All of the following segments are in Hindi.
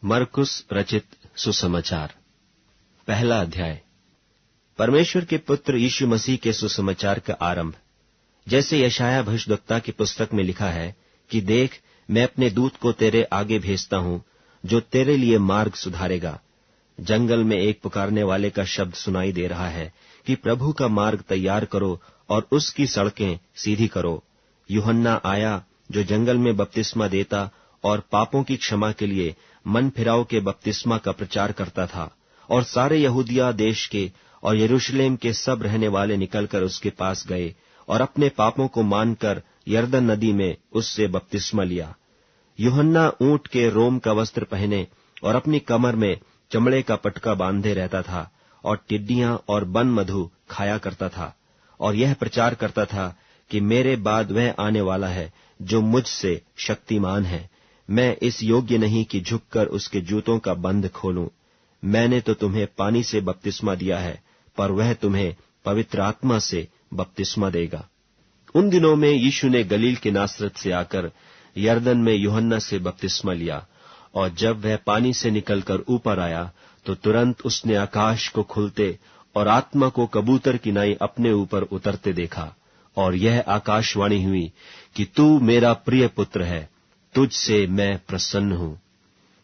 मरकुस रचित सुसमाचार, पहला अध्याय। परमेश्वर के पुत्र यीशु मसीह के सुसमाचार का आरंभ। जैसे यशायाह भविष्यद्वक्ता की पुस्तक में लिखा है कि देख, मैं अपने दूत को तेरे आगे भेजता हूं, जो तेरे लिए मार्ग सुधारेगा। जंगल में एक पुकारने वाले का शब्द सुनाई दे रहा है कि प्रभु का मार्ग तैयार करो और उसकी सड़कें सीधी करो। यूहन्ना आया, जो जंगल में बपतिस्मा देता और पापों की क्षमा के लिए मन फिराव के बपतिस्मा का प्रचार करता था, और सारे यहूदिया देश के और यरूशलेम के सब रहने वाले निकलकर उसके पास गए और अपने पापों को मानकर यरदन नदी में उससे बपतिस्मा लिया। यूहन्ना ऊंट के रोम का वस्त्र पहने और अपनी कमर में चमड़े का पटका बांधे रहता था, और टिड्डियां और बन मधु खाया करता था, और यह प्रचार करता था कि मेरे बाद वह आने वाला है जो मुझसे शक्तिमान है। मैं इस योग्य नहीं कि झुककर उसके जूतों का बंध खोलूं। मैंने तो तुम्हें पानी से बपतिस्मा दिया है, पर वह तुम्हें पवित्र आत्मा से बपतिस्मा देगा। उन दिनों में यीशु ने गलील के नासरत से आकर यरदन में यूहन्ना से बपतिस्मा लिया, और जब वह पानी से निकलकर ऊपर आया तो तुरंत उसने आकाश को खुलते और आत्मा को कबूतर की नाई अपने ऊपर उतरते देखा, और यह आकाशवाणी हुई कि तू मेरा प्रिय पुत्र है, तुझसे मैं प्रसन्न हूं।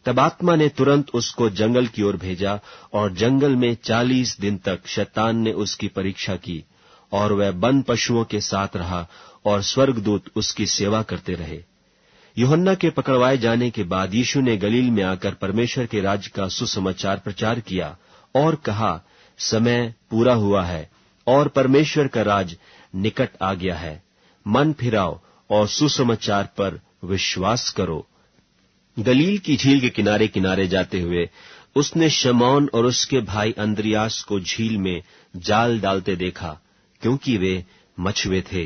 तब आत्मा ने तुरंत उसको जंगल की ओर भेजा, और जंगल में 40 दिन तक शैतान ने उसकी परीक्षा की, और वह वन पशुओं के साथ रहा, और स्वर्गदूत उसकी सेवा करते रहे। यूहन्ना के पकड़वाए जाने के बाद यीशु ने गलील में आकर परमेश्वर के राज्य का सुसमाचार प्रचार किया और कहा, समय पूरा हुआ है और परमेश्वर का राज निकट आ गया है। मन फिराओ और सुसमाचार पर विश्वास करो। गलील की झील के किनारे किनारे जाते हुए उसने शमौन और उसके भाई अंद्रियास को झील में जाल डालते देखा, क्योंकि वे मछुए थे।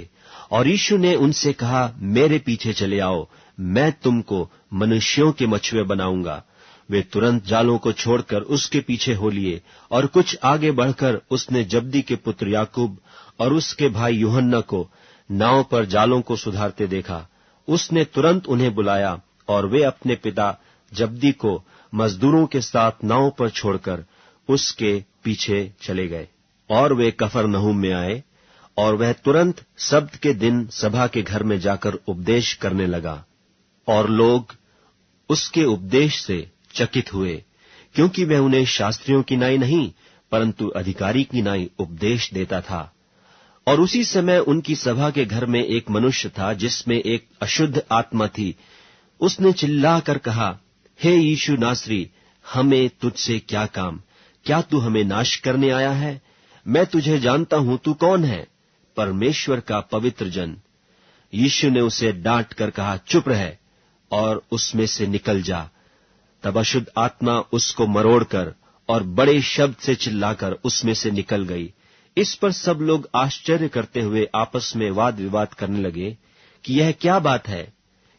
और यीशु ने उनसे कहा, मेरे पीछे चले आओ, मैं तुमको मनुष्यों के मछुए बनाऊंगा। वे तुरंत जालों को छोड़कर उसके पीछे हो लिए, और कुछ आगे बढ़कर उसने जब्दी के पुत्र याकूब और उसके भाई यूहन्ना को नाव पर जालों को सुधारते देखा। उसने तुरंत उन्हें बुलाया, और वे अपने पिता जब्दी को मजदूरों के साथ नाव पर छोड़कर उसके पीछे चले गए। और वे कफरनहूम में आए, और वह तुरंत सब्त के दिन सभा के घर में जाकर उपदेश करने लगा। और लोग उसके उपदेश से चकित हुए, क्योंकि वह उन्हें शास्त्रियों की नाई नहीं, परंतु अधिकारी की नाई उपदेश देता था। और उसी समय उनकी सभा के घर में एक मनुष्य था जिसमें एक अशुद्ध आत्मा थी। उसने चिल्लाकर कहा, हे यीशु नासरी, हमें तुझसे क्या काम? क्या तू हमें नाश करने आया है? मैं तुझे जानता हूं, तू कौन है? परमेश्वर का पवित्र जन। यीशु ने उसे डांट कर कहा, चुप रह और उसमें से निकल जा। तब अशुद्ध आत्मा उसको मरोड़कर और बड़े शब्द से चिल्लाकर उसमें से निकल गई। इस पर सब लोग आश्चर्य करते हुए आपस में वाद विवाद करने लगे कि यह क्या बात है?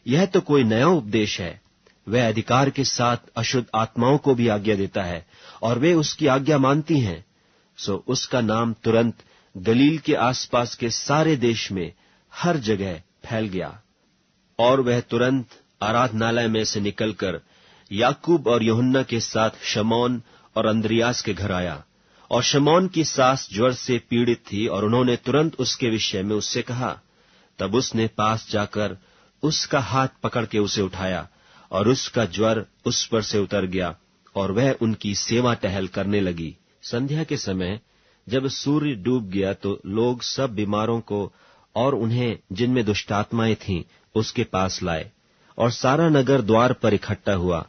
यह तो कोई नया उपदेश है। वह अधिकार के साथ अशुद्ध आत्माओं को भी आज्ञा देता है, और वे उसकी आज्ञा मानती हैं। सो उसका नाम तुरंत गलील के आसपास के सारे देश में हर जगह फैल गया। और वह तुरंत आराधनालय में से निकलकर याकूब और यूहन्ना के साथ शमौन और अंद्रियास के घर आया। और शमौन की सास ज्वर से पीड़ित थी, और उन्होंने तुरंत उसके विषय में उससे कहा। तब उसने पास जाकर उसका हाथ पकड़ के उसे उठाया, और उसका ज्वर उस पर से उतर गया, और वह उनकी सेवा टहल करने लगी। संध्या के समय जब सूर्य डूब गया तो लोग सब बीमारों को और उन्हें जिनमें दुष्टात्माएं थीं उसके पास लाए, और सारा नगर द्वार पर इकट्ठा हुआ।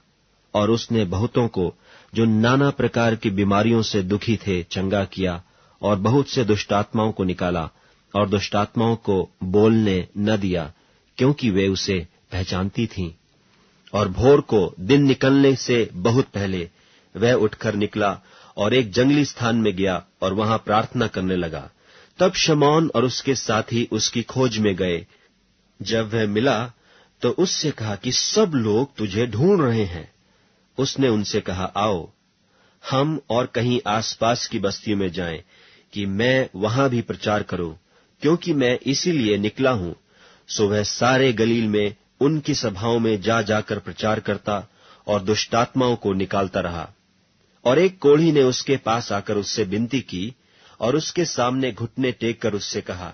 और उसने बहुतों को जो नाना प्रकार की बीमारियों से दुखी थे चंगा किया, और बहुत से दुष्टात्माओं को निकाला, और दुष्टात्माओं को बोलने न दिया, क्योंकि वे उसे पहचानती थीं। और भोर को दिन निकलने से बहुत पहले वह उठकर निकला और एक जंगली स्थान में गया और वहां प्रार्थना करने लगा। तब शमौन और उसके साथी उसकी खोज में गए। जब वह मिला तो उससे कहा कि सब लोग तुझे ढूंढ रहे हैं। उसने उनसे कहा, आओ हम और कहीं आसपास की बस्तियों में जाएं, कि मैं वहां भी प्रचार करूं, क्योंकि मैं इसीलिए निकला हूं। सो वह सारे गलील में उनकी सभाओं में जा जाकर प्रचार करता और दुष्टात्माओं को निकालता रहा। और एक कोढ़ी ने उसके पास आकर उससे विनती की और उसके सामने घुटने टेक कर उससे कहा,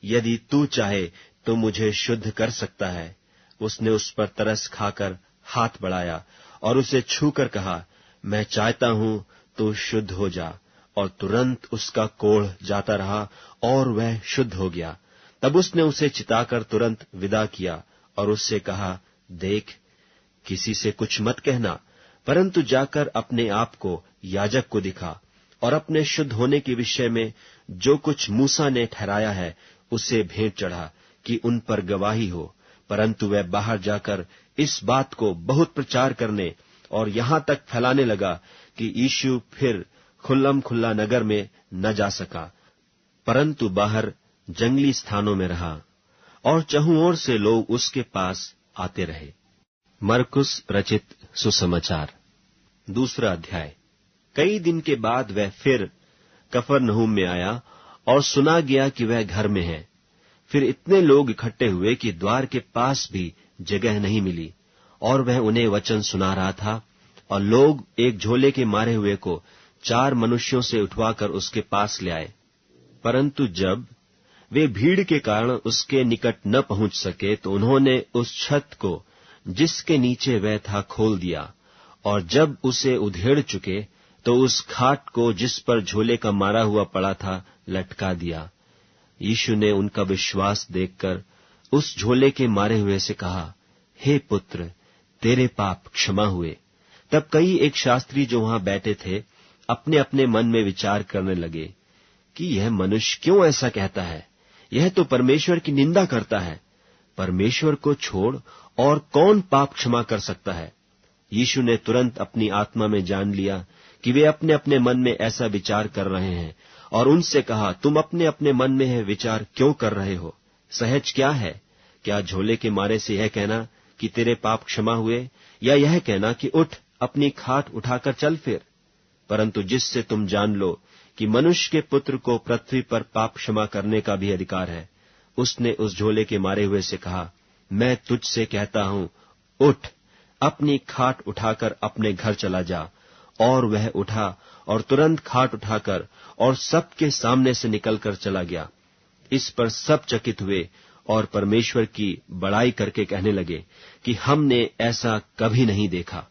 यदि तू चाहे तो मुझे शुद्ध कर सकता है। उसने उस पर तरस खाकर हाथ बढ़ाया और उसे छूकर कहा, मैं चाहता हूं तू शुद्ध हो जा। और तुरंत उसका कोढ़ जाता रहा और वह शुद्ध हो गया। तब उसने उसे चिताकर तुरंत विदा किया और उससे कहा, देख, किसी से कुछ मत कहना, परंतु जाकर अपने आप को याजक को दिखा और अपने शुद्ध होने के विषय में जो कुछ मूसा ने ठहराया है उसे भेंट चढ़ा कि उन पर गवाही हो। परंतु वह बाहर जाकर इस बात को बहुत प्रचार करने और यहां तक फैलाने लगा कि यीशु फिर खुल्लम खुल्ला नगर में न जा सका, परंतु बाहर जंगली स्थानों में रहा और चहुं ओर से लोग उसके पास आते रहे। मरकुस रचित सुसमाचार 2 अध्याय। कई दिन के बाद वह फिर कफरनहूम में आया और सुना गया कि वह घर में है। फिर इतने लोग इकट्ठे हुए कि द्वार के पास भी जगह नहीं मिली, और वह उन्हें वचन सुना रहा था। और लोग एक झोले के मारे हुए को 4 मनुष्यों से उठवाकर उसके पास ले आए। परंतु जब वे भीड़ के कारण उसके निकट न पहुंच सके तो उन्होंने उस छत को जिसके नीचे वह था खोल दिया, और जब उसे उधेड़ चुके तो उस खाट को जिस पर झोले का मारा हुआ पड़ा था लटका दिया। यीशु ने उनका विश्वास देखकर उस झोले के मारे हुए से कहा, हे पुत्र, तेरे पाप क्षमा हुए। तब कई एक शास्त्री जो वहां बैठे थे अपने अपने मन में विचार करने लगे कि यह मनुष्य क्यों ऐसा कहता है, यह तो परमेश्वर की निंदा करता है। परमेश्वर को छोड़ और कौन पाप क्षमा कर सकता है। यीशु ने तुरंत अपनी आत्मा में जान लिया कि वे अपने अपने मन में ऐसा विचार कर रहे हैं, और उनसे कहा, तुम अपने अपने मन में यह विचार क्यों कर रहे हो? सहज क्या है? क्या झोले के मारे से यह कहना कि तेरे पाप क्षमा हुए, या यह कहना कि उठ, अपनी खाट उठाकर चल फिर? परंतु जिससे तुम जान लो कि मनुष्य के पुत्र को पृथ्वी पर पाप क्षमा करने का भी अधिकार है, उसने उस झोले के मारे हुए से कहा, मैं तुझसे कहता हूं, उठ, अपनी खाट उठाकर अपने घर चला जा। और वह उठा और तुरंत खाट उठाकर और सबके सामने से निकलकर चला गया। इस पर सब चकित हुए और परमेश्वर की बड़ाई करके कहने लगे कि हमने ऐसा कभी नहीं देखा।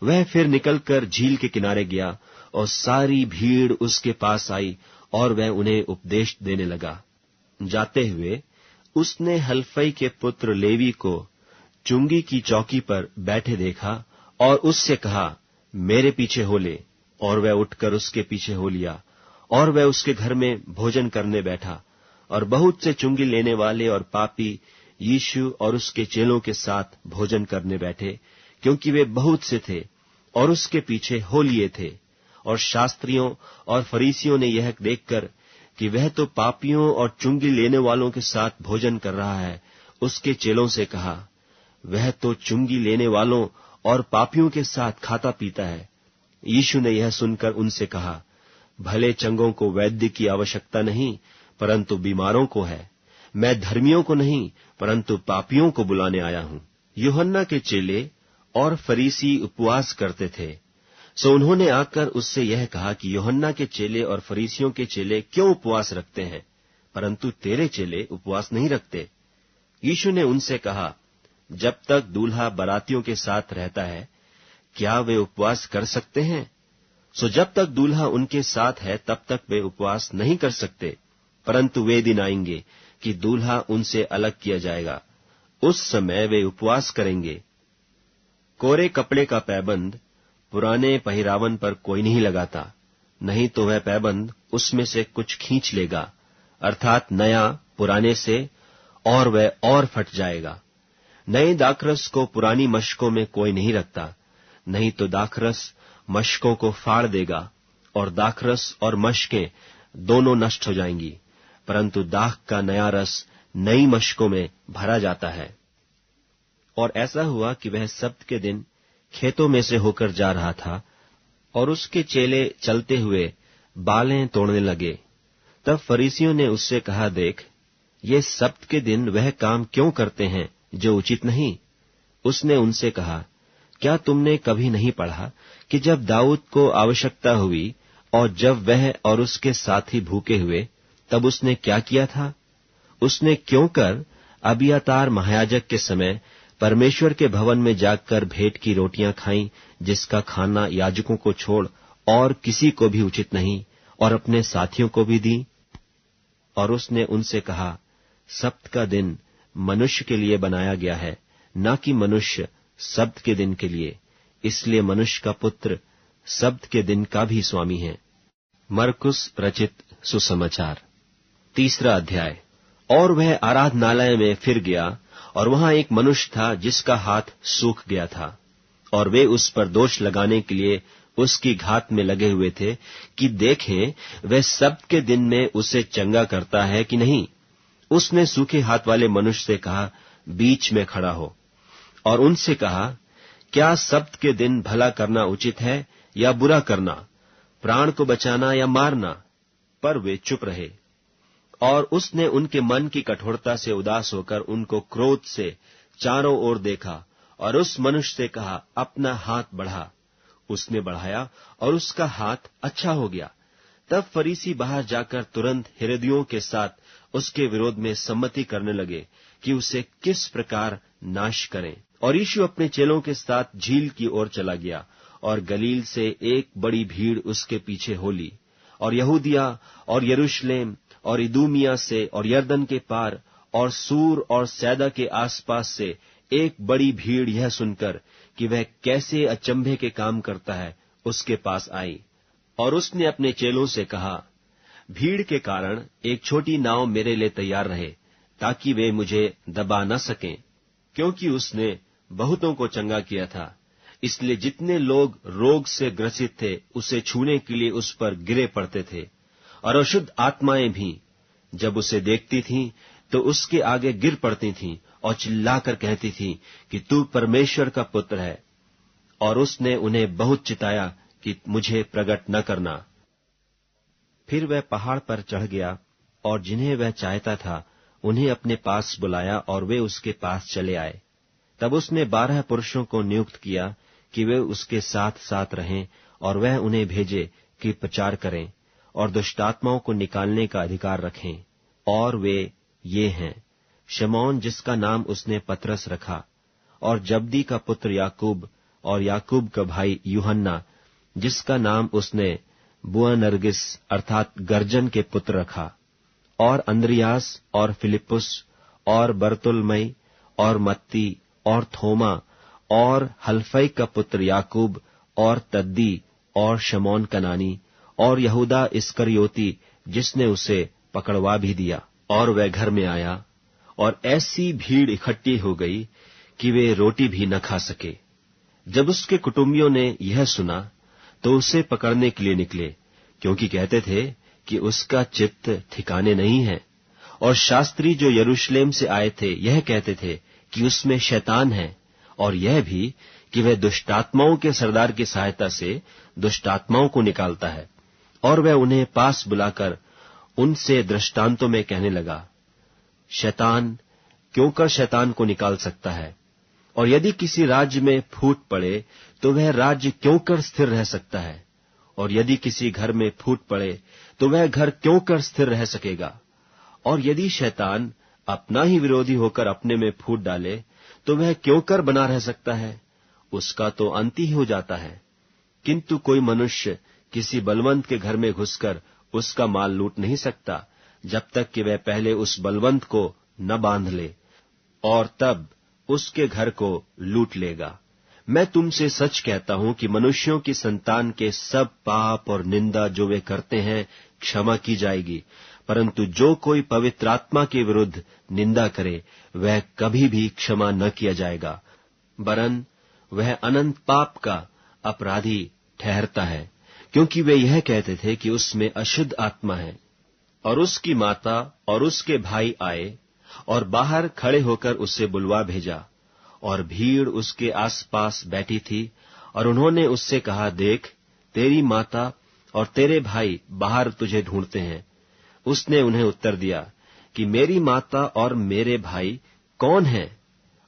वह फिर निकलकर झील के किनारे गया और सारी भीड़ उसके पास आई और वह उन्हें उपदेश देने लगा। जाते हुए उसने हल्फई के पुत्र लेवी को चुंगी की चौकी पर बैठे देखा और उससे कहा, मेरे पीछे हो ले। और वह उठकर उसके पीछे हो लिया और वह उसके घर में भोजन करने बैठा। और बहुत से चुंगी लेने वाले और पापी यीशु और उसके चेलों के साथ भोजन करने बैठे, क्योंकि वे बहुत से थे और उसके पीछे हो लिए थे। और शास्त्रियों और फरीसियों ने यह देखकर कि वह तो पापियों और चुंगी लेने वालों के साथ भोजन कर रहा है, उसके चेलों से कहा, वह तो चुंगी लेने वालों और पापियों के साथ खाता पीता है। यीशु ने यह सुनकर उनसे कहा, भले चंगों को वैद्य की आवश्यकता नहीं, परंतु बीमारों को है। मैं धर्मियों को नहीं, परंतु पापियों को बुलाने आया हूं। यूहन्ना के चेले और फरीसी उपवास करते थे, सो उन्होंने आकर उससे यह कहा कि यूहन्ना के चेले और फरीसियों के चेले क्यों उपवास रखते हैं, परंतु तेरे चेले उपवास नहीं रखते? यीशु ने उनसे कहा, जब तक दूल्हा बारातियों के साथ रहता है, क्या वे उपवास कर सकते हैं? सो जब तक दूल्हा उनके साथ है तब तक वे उपवास नहीं कर सकते। परंतु वे दिन आएंगे कि दूल्हा उनसे अलग किया जाएगा, उस समय वे उपवास करेंगे। कोरे कपड़े का पैबंद पुराने पहिरावन पर कोई नहीं लगाता, नहीं तो वह पैबंद उसमें से कुछ खींच लेगा, अर्थात नया पुराने से, और वह और फट जाएगा। नए दाखरस को पुरानी मशकों में कोई नहीं रखता, नहीं तो दाखरस मशकों को फाड़ देगा और दाखरस और मशकें दोनों नष्ट हो जाएंगी। परंतु दाख का नया रस नई मशकों में भरा जाता है। और ऐसा हुआ कि वह सब्त के दिन खेतों में से होकर जा रहा था और उसके चेले चलते हुए बालें तोड़ने लगे। तब फरीसियों ने उससे कहा, देख, ये सब्त के दिन वह काम क्यों करते हैं जो उचित नहीं? उसने उनसे कहा, क्या तुमने कभी नहीं पढ़ा कि जब दाऊद को आवश्यकता हुई और जब वह और उसके साथी भूखे हुए, तब उसने क्या किया था? उसने क्यों कर अबियातार महायाजक के समय परमेश्वर के भवन में जाकर भेंट की रोटियां खाईं, जिसका खाना याजकों को छोड़ और किसी को भी उचित नहीं, और अपने साथियों को भी दी। और उसने उनसे कहा, सब्त का दिन मनुष्य के लिए बनाया गया है, न कि मनुष्य सब्त के दिन के लिए। इसलिए मनुष्य का पुत्र सब्त के दिन का भी स्वामी है। मरकुस रचित सुसमाचार 3 अध्याय। और वह आराधनालय में फिर गया, और वहां एक मनुष्य था जिसका हाथ सूख गया था, और वे उस पर दोष लगाने के लिए उसकी घात में लगे हुए थे कि देखें वह सब्त के दिन में उसे चंगा करता है कि नहीं। उसने सूखे हाथ वाले मनुष्य से कहा, बीच में खड़ा हो, और उनसे कहा, क्या सब्त के दिन भला करना उचित है या बुरा करना, प्राण को बचाना या मारना? पर वे चुप रहे। और उसने उनके मन की कठोरता से उदास होकर उनको क्रोध से चारों ओर देखा, और उस मनुष्य से कहा, अपना हाथ बढ़ा। उसने बढ़ाया, और उसका हाथ अच्छा हो गया। तब फरीसी बाहर जाकर तुरंत हेरोदियों के साथ उसके विरोध में सम्मति करने लगे कि उसे किस प्रकार नाश करें। और यीशु अपने चेलों के साथ झील की ओर चला गया, और गलील से एक बड़ी भीड़ उसके पीछे हो ली, और यहूदिया और यरूशलेम और इदूमिया से और यरदन के पार और सूर और सैदा के आसपास से एक बड़ी भीड़ यह सुनकर कि वह कैसे अचंभे के काम करता है, उसके पास आई। और उसने अपने चेलों से कहा, भीड़ के कारण एक छोटी नाव मेरे लिए तैयार रहे, ताकि वे मुझे दबा न सकें, क्योंकि उसने बहुतों को चंगा किया था। इसलिए जितने लोग रोग से ग्रसित थे, उसे छूने के लिए उस पर गिरे पड़ते थे। और अशुद्ध आत्माएं भी जब उसे देखती थीं, तो उसके आगे गिर पड़ती थीं और चिल्लाकर कहती थीं कि तू परमेश्वर का पुत्र है। और उसने उन्हें बहुत चिताया कि मुझे प्रकट न करना। फिर वह पहाड़ पर चढ़ गया, और जिन्हें वह चाहता था उन्हें अपने पास बुलाया, और वे उसके पास चले आए। तब उसने 12 पुरुषों को नियुक्त किया कि वे उसके साथ साथ रहें, और वह उन्हें भेजे कि प्रचार करें और दुष्टात्माओं को निकालने का अधिकार रखें। और वे ये हैं, शमौन जिसका नाम उसने पतरस रखा, और जब्दी का पुत्र याकूब, और याकूब का भाई यूहन्ना जिसका नाम उसने बुअनर्गिस अर्थात गर्जन के पुत्र रखा, और अंद्रियास और फिलिपुस और बरतुलमई और मत्ती और थोमा और हल्फई का पुत्र याकूब और तद्दी और शमौन कनानी और यहूदा इस्करियोती जिसने उसे पकड़वा भी दिया। और वह घर में आया, और ऐसी भीड़ इकट्ठी हो गई कि वे रोटी भी न खा सके। जब उसके कुटुंबियों ने यह सुना तो उसे पकड़ने के लिए निकले, क्योंकि कहते थे कि उसका चित्त ठिकाने नहीं है। और शास्त्री जो यरूशलेम से आए थे यह कहते थे कि उसमें शैतान है, और यह भी कि वह दुष्टात्माओं के सरदार की सहायता से दुष्टात्माओं को निकालता है। और वह उन्हें पास बुलाकर उनसे दृष्टांतों में कहने लगा, शैतान क्यों कर शैतान को निकाल सकता है, और यदि किसी राज्य में फूट पड़े तो वह राज्य क्यों कर स्थिर रह सकता है, और यदि किसी घर में फूट पड़े तो वह घर क्यों कर स्थिर रह सकेगा। और यदि शैतान अपना ही विरोधी होकर अपने में फूट डाले तो वह क्यों कर बना रह सकता है, उसका तो अंत ही हो जाता है। किंतु कोई मनुष्य किसी बलवंत के घर में घुसकर उसका माल लूट नहीं सकता, जब तक कि वह पहले उस बलवंत को न बांध ले, और तब उसके घर को लूट लेगा। मैं तुमसे सच कहता हूं कि मनुष्यों की संतान के सब पाप और निंदा जो वे करते हैं क्षमा की जाएगी, परंतु जो कोई पवित्र आत्मा के विरुद्ध निंदा करे वह कभी भी क्षमा न किया जाएगा, वरन वह अनंत पाप का अपराधी ठहरता है। क्योंकि वे यह कहते थे कि उसमें अशुद्ध आत्मा है। और उसकी माता और उसके भाई आए और बाहर खड़े होकर उसे बुलवा भेजा, और भीड़ उसके आसपास बैठी थी, और उन्होंने उससे कहा, देख, तेरी माता और तेरे भाई बाहर तुझे ढूंढते हैं। उसने उन्हें उत्तर दिया कि मेरी माता और मेरे भाई कौन हैं,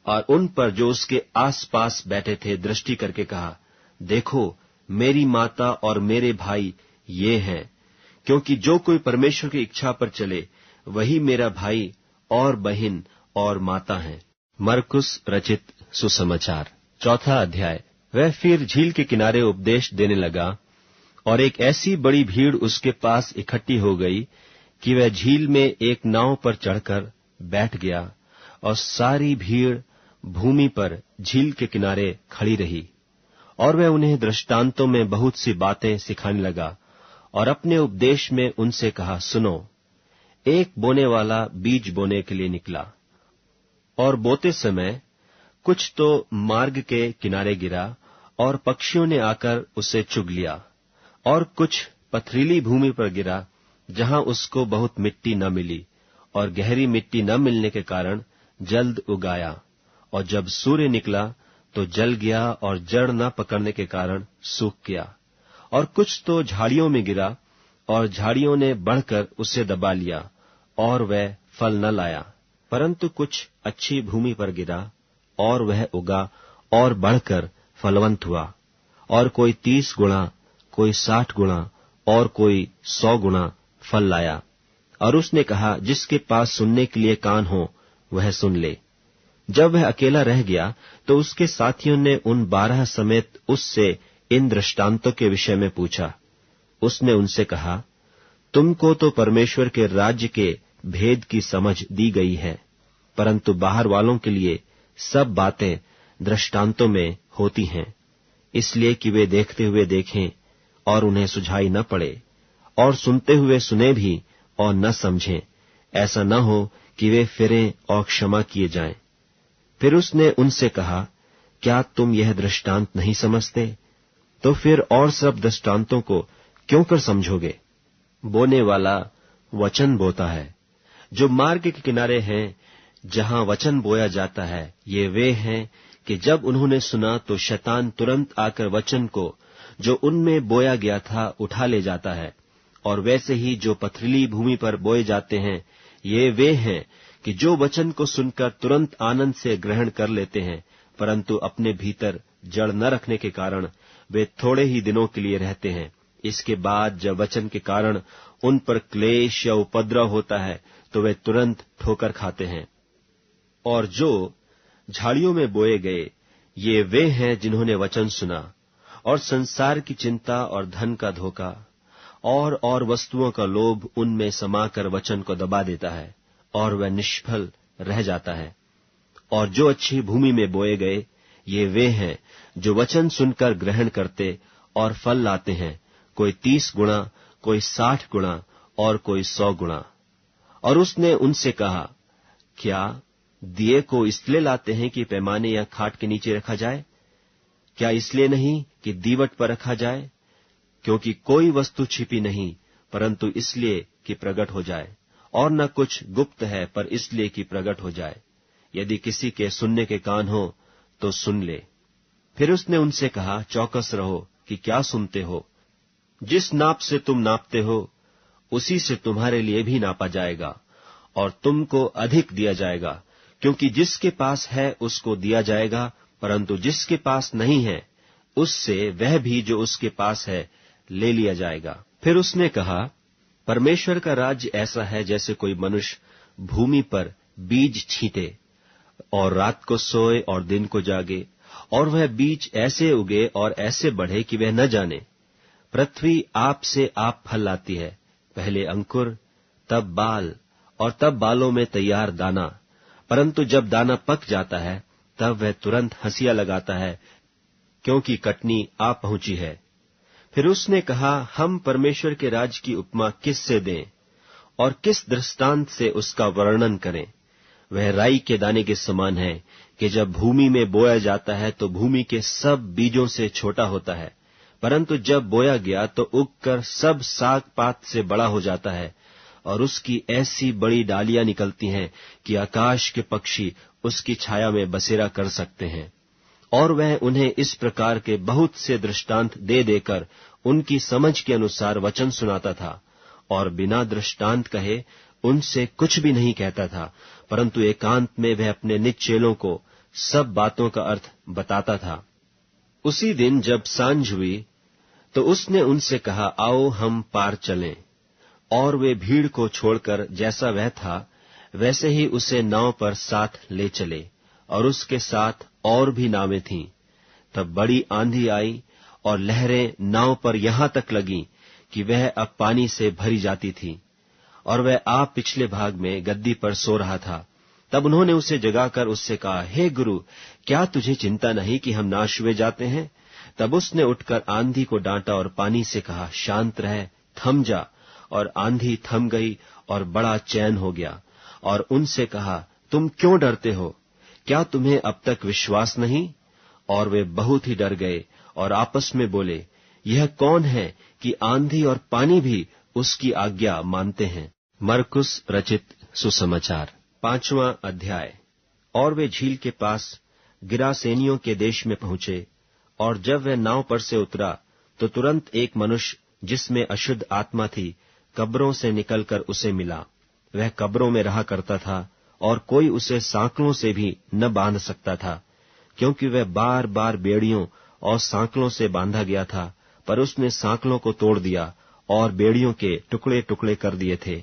और उन पर जो उसके आसपास बैठे थे दृष्टि करके कहा, देखो, मेरी माता और मेरे भाई ये हैं, क्योंकि जो कोई परमेश्वर की इच्छा पर चले वही मेरा भाई और बहन और माता है। मरकुस रचित सुसमाचार 4 अध्याय। वह फिर झील के किनारे उपदेश देने लगा, और एक ऐसी बड़ी भीड़ उसके पास इकट्ठी हो गई कि वह झील में एक नाव पर चढ़कर बैठ गया, और सारी भीड़ भूमि पर झील के किनारे खड़ी रही। और वह उन्हें दृष्टांतों में बहुत सी बातें सिखाने लगा, और अपने उपदेश में उनसे कहा, सुनो, एक बोने वाला बीज बोने के लिए निकला, और बोते समय कुछ तो मार्ग के किनारे गिरा, और पक्षियों ने आकर उसे चुग लिया, और कुछ पथरीली भूमि पर गिरा, जहां उसको बहुत मिट्टी न मिली, और गहरी मिट्टी न मिलने के कारण जल्द उगाया, और जब सूर्य निकला तो जल गया, और जड़ न पकड़ने के कारण सूख गया। और कुछ तो झाड़ियों में गिरा, और झाड़ियों ने बढ़कर उसे दबा लिया, और वह फल न लाया। परंतु कुछ अच्छी भूमि पर गिरा, और वह उगा और बढ़कर फलवंत हुआ, और कोई 30 गुणा, कोई 60 गुणा, और कोई 100 गुणा फल लाया। और उसने कहा, जिसके पास सुनने के लिए कान हो वह सुन ले। जब वह अकेला रह गया तो उसके साथियों ने उन 12 समेत उससे इन दृष्टांतों के विषय में पूछा। उसने उनसे कहा, तुमको तो परमेश्वर के राज्य के भेद की समझ दी गई है, परंतु बाहर वालों के लिए सब बातें दृष्टांतों में होती हैं, इसलिए कि वे देखते हुए देखें और उन्हें सुझाई न पड़े, और सुनते हुए सुने भी और न समझें, ऐसा न हो कि वे फिरें और क्षमा किए जाएं। फिर उसने उनसे कहा, क्या तुम यह दृष्टांत नहीं समझते? तो फिर और सब दृष्टांतों को क्यों कर समझोगे? बोने वाला वचन बोता है। जो मार्ग के किनारे हैं, जहां वचन बोया जाता है, ये वे हैं कि जब उन्होंने सुना तो शैतान तुरंत आकर वचन को जो उनमें बोया गया था उठा ले जाता है। और वैसे ही जो पथरीली भूमि पर बोए जाते हैं, ये वे हैं कि जो वचन को सुनकर तुरंत आनंद से ग्रहण कर लेते हैं, परंतु अपने भीतर जड़ न रखने के कारण वे थोड़े ही दिनों के लिए रहते हैं। इसके बाद जब वचन के कारण उन पर क्लेश या उपद्रव होता है तो वे तुरंत ठोकर खाते हैं। और जो झाड़ियों में बोए गए, ये वे हैं जिन्होंने वचन सुना, और संसार की चिंता और धन का धोखा और वस्तुओं का लोभ उनमें समाकर वचन को दबा देता है, और वह निष्फल रह जाता है। और जो अच्छी भूमि में बोए गए, ये वे हैं जो वचन सुनकर ग्रहण करते और फल लाते हैं, कोई 30 गुणा, कोई 60 गुणा, और कोई 100 गुणा। और उसने उनसे कहा, क्या दिए को इसलिए लाते हैं कि पैमाने या खाट के नीचे रखा जाए? क्या इसलिए नहीं कि दीवट पर रखा जाए? क्योंकि कोई वस्तु छिपी नहीं, परंतु इसलिए कि प्रकट हो जाए, और न कुछ गुप्त है, पर इसलिए कि प्रकट हो जाए। यदि किसी के सुनने के कान हो तो सुन ले। फिर उसने उनसे कहा, चौकस रहो कि क्या सुनते हो। जिस नाप से तुम नापते हो, उसी से तुम्हारे लिए भी नापा जाएगा, और तुमको अधिक दिया जाएगा। क्योंकि जिसके पास है उसको दिया जाएगा, परंतु जिसके पास नहीं है, उससे वह भी जो उसके पास है ले लिया जाएगा। फिर उसने कहा, परमेश्वर का राज्य ऐसा है जैसे कोई मनुष्य भूमि पर बीज छींटे, और रात को सोए और दिन को जागे, और वह बीज ऐसे उगे और ऐसे बढ़े कि वह न जाने। पृथ्वी आप से आप फल लाती है, पहले अंकुर, तब बाल, और तब बालों में तैयार दाना। परंतु जब दाना पक जाता है, तब वह तुरंत हंसिया लगाता है, क्योंकि कटनी आ पहुंची है। फिर उसने कहा, हम परमेश्वर के राज्य की उपमा किस से दें, और किस दृष्टांत से उसका वर्णन करें? वह राई के दाने के समान है कि जब भूमि में बोया जाता है तो भूमि के सब बीजों से छोटा होता है, परंतु जब बोया गया तो उगकर सब साग पात से बड़ा हो जाता है, और उसकी ऐसी बड़ी डालियां निकलती हैं कि आकाश के पक्षी उसकी छाया में बसेरा कर सकते हैं। और वह उन्हें इस प्रकार के बहुत से दृष्टांत दे देकर उनकी समझ के अनुसार वचन सुनाता था, और बिना दृष्टांत कहे उनसे कुछ भी नहीं कहता था, परंतु एकांत में वह अपने निज चेलों को सब बातों का अर्थ बताता था। उसी दिन जब सांझ हुई तो उसने उनसे कहा, आओ हम पार चलें। और वे भीड़ को छोड़कर जैसा वह था वैसे ही उसे नाव पर साथ ले चले, और उसके साथ और भी नावें थीं। तब बड़ी आंधी आई और लहरें नाव पर यहां तक लगीं कि वह अब पानी से भरी जाती थी, और वह आप पिछले भाग में गद्दी पर सो रहा था। तब उन्होंने उसे जगाकर उससे कहा, हे गुरु, क्या तुझे चिंता नहीं कि हम नाश हुए जाते हैं? तब उसने उठकर आंधी को डांटा और पानी से कहा, शांत रह, थम जा। और आंधी थम गई और बड़ा चैन हो गया। और उनसे कहा, तुम क्यों डरते हो? क्या तुम्हें अब तक विश्वास नहीं? और वे बहुत ही डर गए और आपस में बोले, यह कौन है कि आंधी और पानी भी उसकी आज्ञा मानते हैं? मरकुस रचित सुसमाचार 5वां अध्याय। और वे झील के पास गिरासेनियों के देश में पहुंचे, और जब वह नाव पर से उतरा तो तुरंत एक मनुष्य जिसमें अशुद्ध आत्मा थी कब्रों से निकलकर उसे मिला। वह कब्रों में रहा करता था और कोई उसे सांकलों से भी न बांध सकता था, क्योंकि वह बार बार बेड़ियों और सांकलों से बांधा गया था। पर उसने सांकलों को तोड़ दिया और बेड़ियों के टुकड़े टुकड़े कर दिए थे,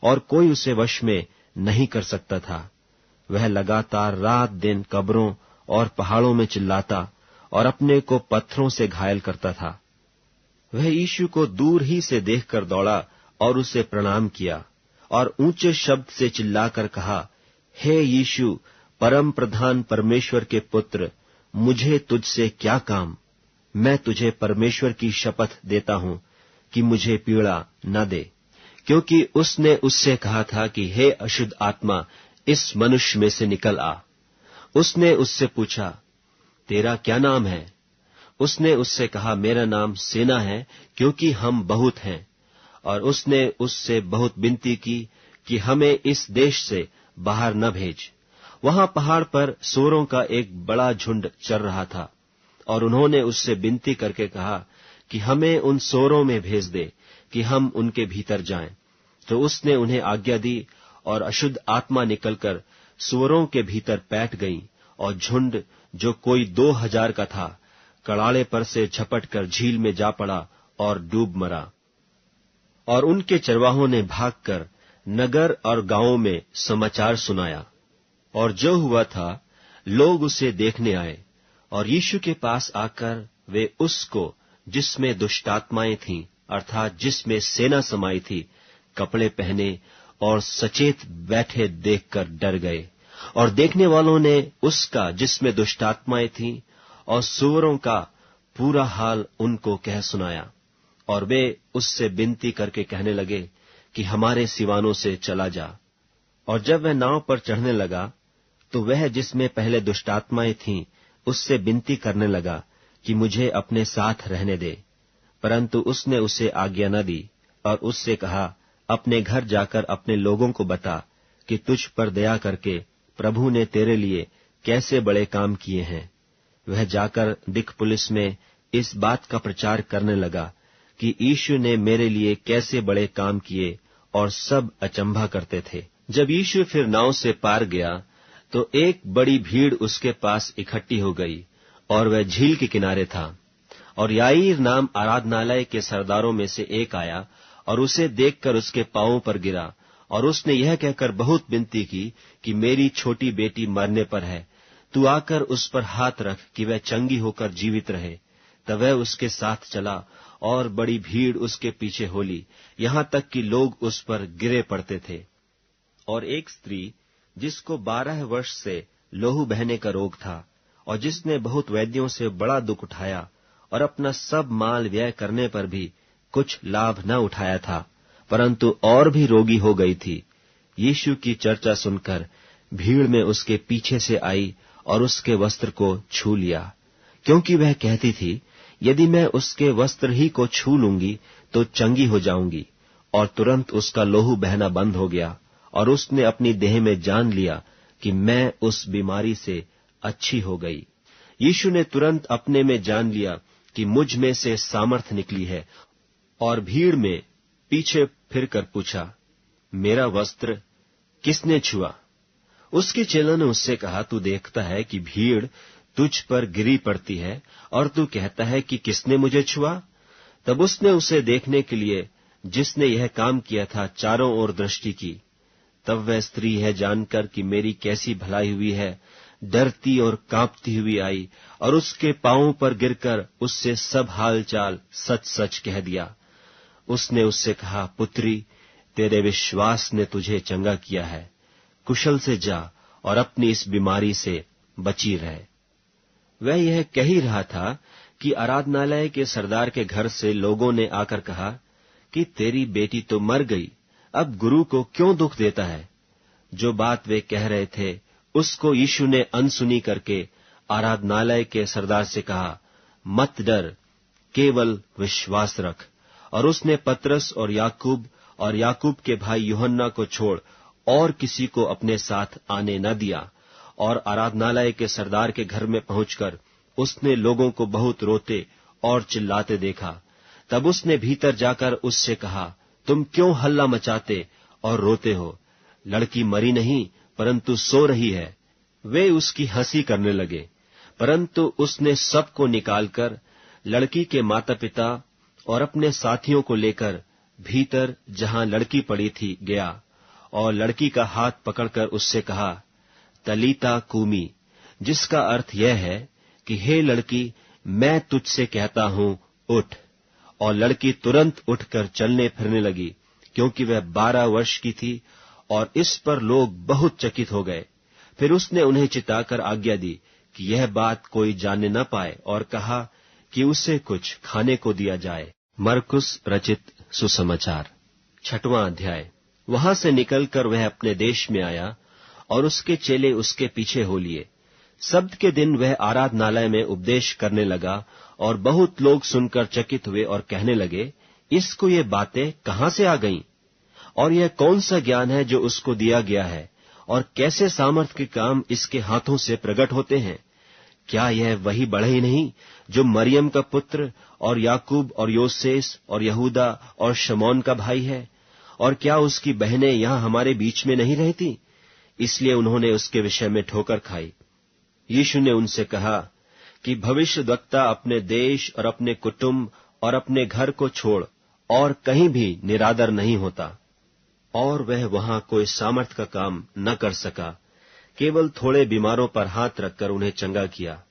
और कोई उसे वश में नहीं कर सकता था। वह लगातार रात दिन कब्रों और पहाड़ों में चिल्लाता और अपने को पत्थरों से घायल करता था। वह यीशु को दूर ही से देखकर दौड़ा और उसे प्रणाम किया, और ऊंचे शब्द से चिल्लाकर कहा, हे यीशु, परम प्रधान परमेश्वर के पुत्र, मुझे तुझसे क्या काम? मैं तुझे परमेश्वर की शपथ देता हूं कि मुझे पीड़ा न दे। क्योंकि उसने उससे कहा था कि हे अशुद्ध आत्मा, इस मनुष्य में से निकल आ। उसने उससे पूछा, तेरा क्या नाम है? उसने उससे कहा, मेरा नाम सेना है, क्योंकि हम बहुत हैं। और उसने उससे बहुत विनती की कि हमें इस देश से बाहर न भेज। वहां पहाड़ पर सूअरों का एक बड़ा झुंड चर रहा था, और उन्होंने उससे विनती करके कहा कि हमें उन सूअरों में भेज दे कि हम उनके भीतर जाएं। तो उसने उन्हें आज्ञा दी, और अशुद्ध आत्मा निकलकर सूअरों के भीतर बैठ गई, और झुंड जो कोई 2000 का था कड़ाड़े पर से झपटकर झील में जा पड़ा और डूब मरा। और उनके चरवाहों ने भागकर नगर और गांवों में समाचार सुनाया। और जो हुआ था लोग उसे देखने आए, और यीशु के पास आकर वे उसको जिसमें दुष्टात्माएं थीं, अर्थात जिसमें सेना समाई थी, कपड़े पहने और सचेत बैठे देखकर डर गए। और देखने वालों ने उसका जिसमें दुष्टात्माएं थीं और सूअरों का पूरा हाल उनको कह सुनाया। और वे उससे विनती करके कहने लगे कि हमारे सिवानों से चला जा। और जब वह नाव पर चढ़ने लगा तो वह जिसमें पहले दुष्टात्माएं थीं उससे विनती करने लगा कि मुझे अपने साथ रहने दे। परंतु उसने उसे आज्ञा न दी, और उससे कहा, अपने घर जाकर अपने लोगों को बता कि तुझ पर दया करके प्रभु ने तेरे लिए कैसे बड़े काम किए हैं। वह जाकर दिकपुलिस में इस बात का प्रचार करने लगा कि यीशु ने मेरे लिए कैसे बड़े काम किए, और सब अचंभा करते थे। जब यीशु फिर नाव से पार गया तो एक बड़ी भीड़ उसके पास इकट्ठी हो गई, और वह झील के किनारे था। और याईर नाम आराधनालय के सरदारों में से एक आया और उसे देखकर उसके पांवों पर गिरा, और उसने यह कहकर बहुत विनती की कि मेरी छोटी बेटी मरने पर है, तू आकर उस पर हाथ रख कि वह चंगी होकर जीवित रहे। तब वह उसके साथ चला, और बड़ी भीड़ उसके पीछे होली, यहां तक कि लोग उस पर गिरे पड़ते थे। और एक स्त्री जिसको 12 वर्ष से लोहू बहने का रोग था, और जिसने बहुत वैद्यों से बड़ा दुख उठाया और अपना सब माल व्यय करने पर भी कुछ लाभ न उठाया था, परंतु और भी रोगी हो गई थी, यीशु की चर्चा सुनकर भीड़ में उसके पीछे से आई और उसके वस्त्र को छू लिया, क्योंकि वह कहती थी, यदि मैं उसके वस्त्र ही को छू लूंगी तो चंगी हो जाऊंगी। और तुरंत उसका लोहू बहना बंद हो गया, और उसने अपनी देह में जान लिया कि मैं उस बीमारी से अच्छी हो गई। यीशु ने तुरंत अपने में जान लिया कि मुझ में से सामर्थ निकली है, और भीड़ में पीछे फिरकर पूछा, मेरा वस्त्र किसने छुआ? उसके चेलों ने उससे कहा, तू देखता है कि भीड़ तुझ पर गिरी पड़ती है और तू कहता है कि किसने मुझे छुआ? तब उसने उसे देखने के लिए जिसने यह काम किया था चारों ओर दृष्टि की। तब वह स्त्री है जानकर कि मेरी कैसी भलाई हुई है, डरती और कांपती हुई आई और उसके पांवों पर गिरकर उससे सब हाल चाल सच सच कह दिया। उसने उससे कहा, पुत्री, तेरे विश्वास ने तुझे चंगा किया है, कुशल से जा और अपनी इस बीमारी से बची रहे। वह यह कह ही रहा था कि आराधनालय के सरदार के घर से लोगों ने आकर कहा कि तेरी बेटी तो मर गई, अब गुरु को क्यों दुख देता है? जो बात वे कह रहे थे उसको यीशु ने अनसुनी करके आराधनालय के सरदार से कहा, मत डर, केवल विश्वास रख। और उसने पतरस और याकूब के भाई यूहन्ना को छोड़ और किसी को अपने साथ आने न दिया। और आराधनालय के सरदार के घर में पहुंचकर उसने लोगों को बहुत रोते और चिल्लाते देखा। तब उसने भीतर जाकर उससे कहा, तुम क्यों हल्ला मचाते और रोते हो? लड़की मरी नहीं परंतु सो रही है। वे उसकी हंसी करने लगे, परंतु उसने सबको निकालकर लड़की के माता पिता और अपने साथियों को लेकर भीतर जहां लड़की पड़ी थी गया और लड़की का हाथ पकड़कर उससे कहा, तलीता कूमी, जिसका अर्थ यह है कि हे लड़की, मैं तुझसे कहता हूं, उठ। और लड़की तुरंत उठकर चलने फिरने लगी, क्योंकि वह 12 वर्ष की थी। और इस पर लोग बहुत चकित हो गए। फिर उसने उन्हें चिताकर आज्ञा दी कि यह बात कोई जानने न पाए और कहा कि उसे कुछ खाने को दिया जाए। मरकुस रचित सुसमाचार 6वां अध्याय। वहां से निकलकर वह अपने देश में आया और उसके चेले उसके पीछे हो लिए। सब्त के दिन वह आराधनालय में उपदेश करने लगा और बहुत लोग सुनकर चकित हुए और कहने लगे, इसको ये बातें कहां से आ गईं? और यह कौन सा ज्ञान है जो उसको दिया गया है? और कैसे सामर्थ के काम इसके हाथों से प्रकट होते हैं? क्या यह वही बढ़ई नहीं जो मरियम का पुत्र और याकूब और योसेस और यहूदा और शमौन का भाई है? और क्या उसकी बहनें यहां हमारे बीच में नहीं रहती? इसलिए उन्होंने उसके विषय में ठोकर खाई। यीशु ने उनसे कहा कि भविष्यद्वक्ता अपने देश और अपने कुटुंब और अपने घर को छोड़ और कहीं भी निरादर नहीं होता। और वह वहां कोई सामर्थ का काम न कर सका, केवल थोड़े बीमारों पर हाथ रखकर उन्हें चंगा किया।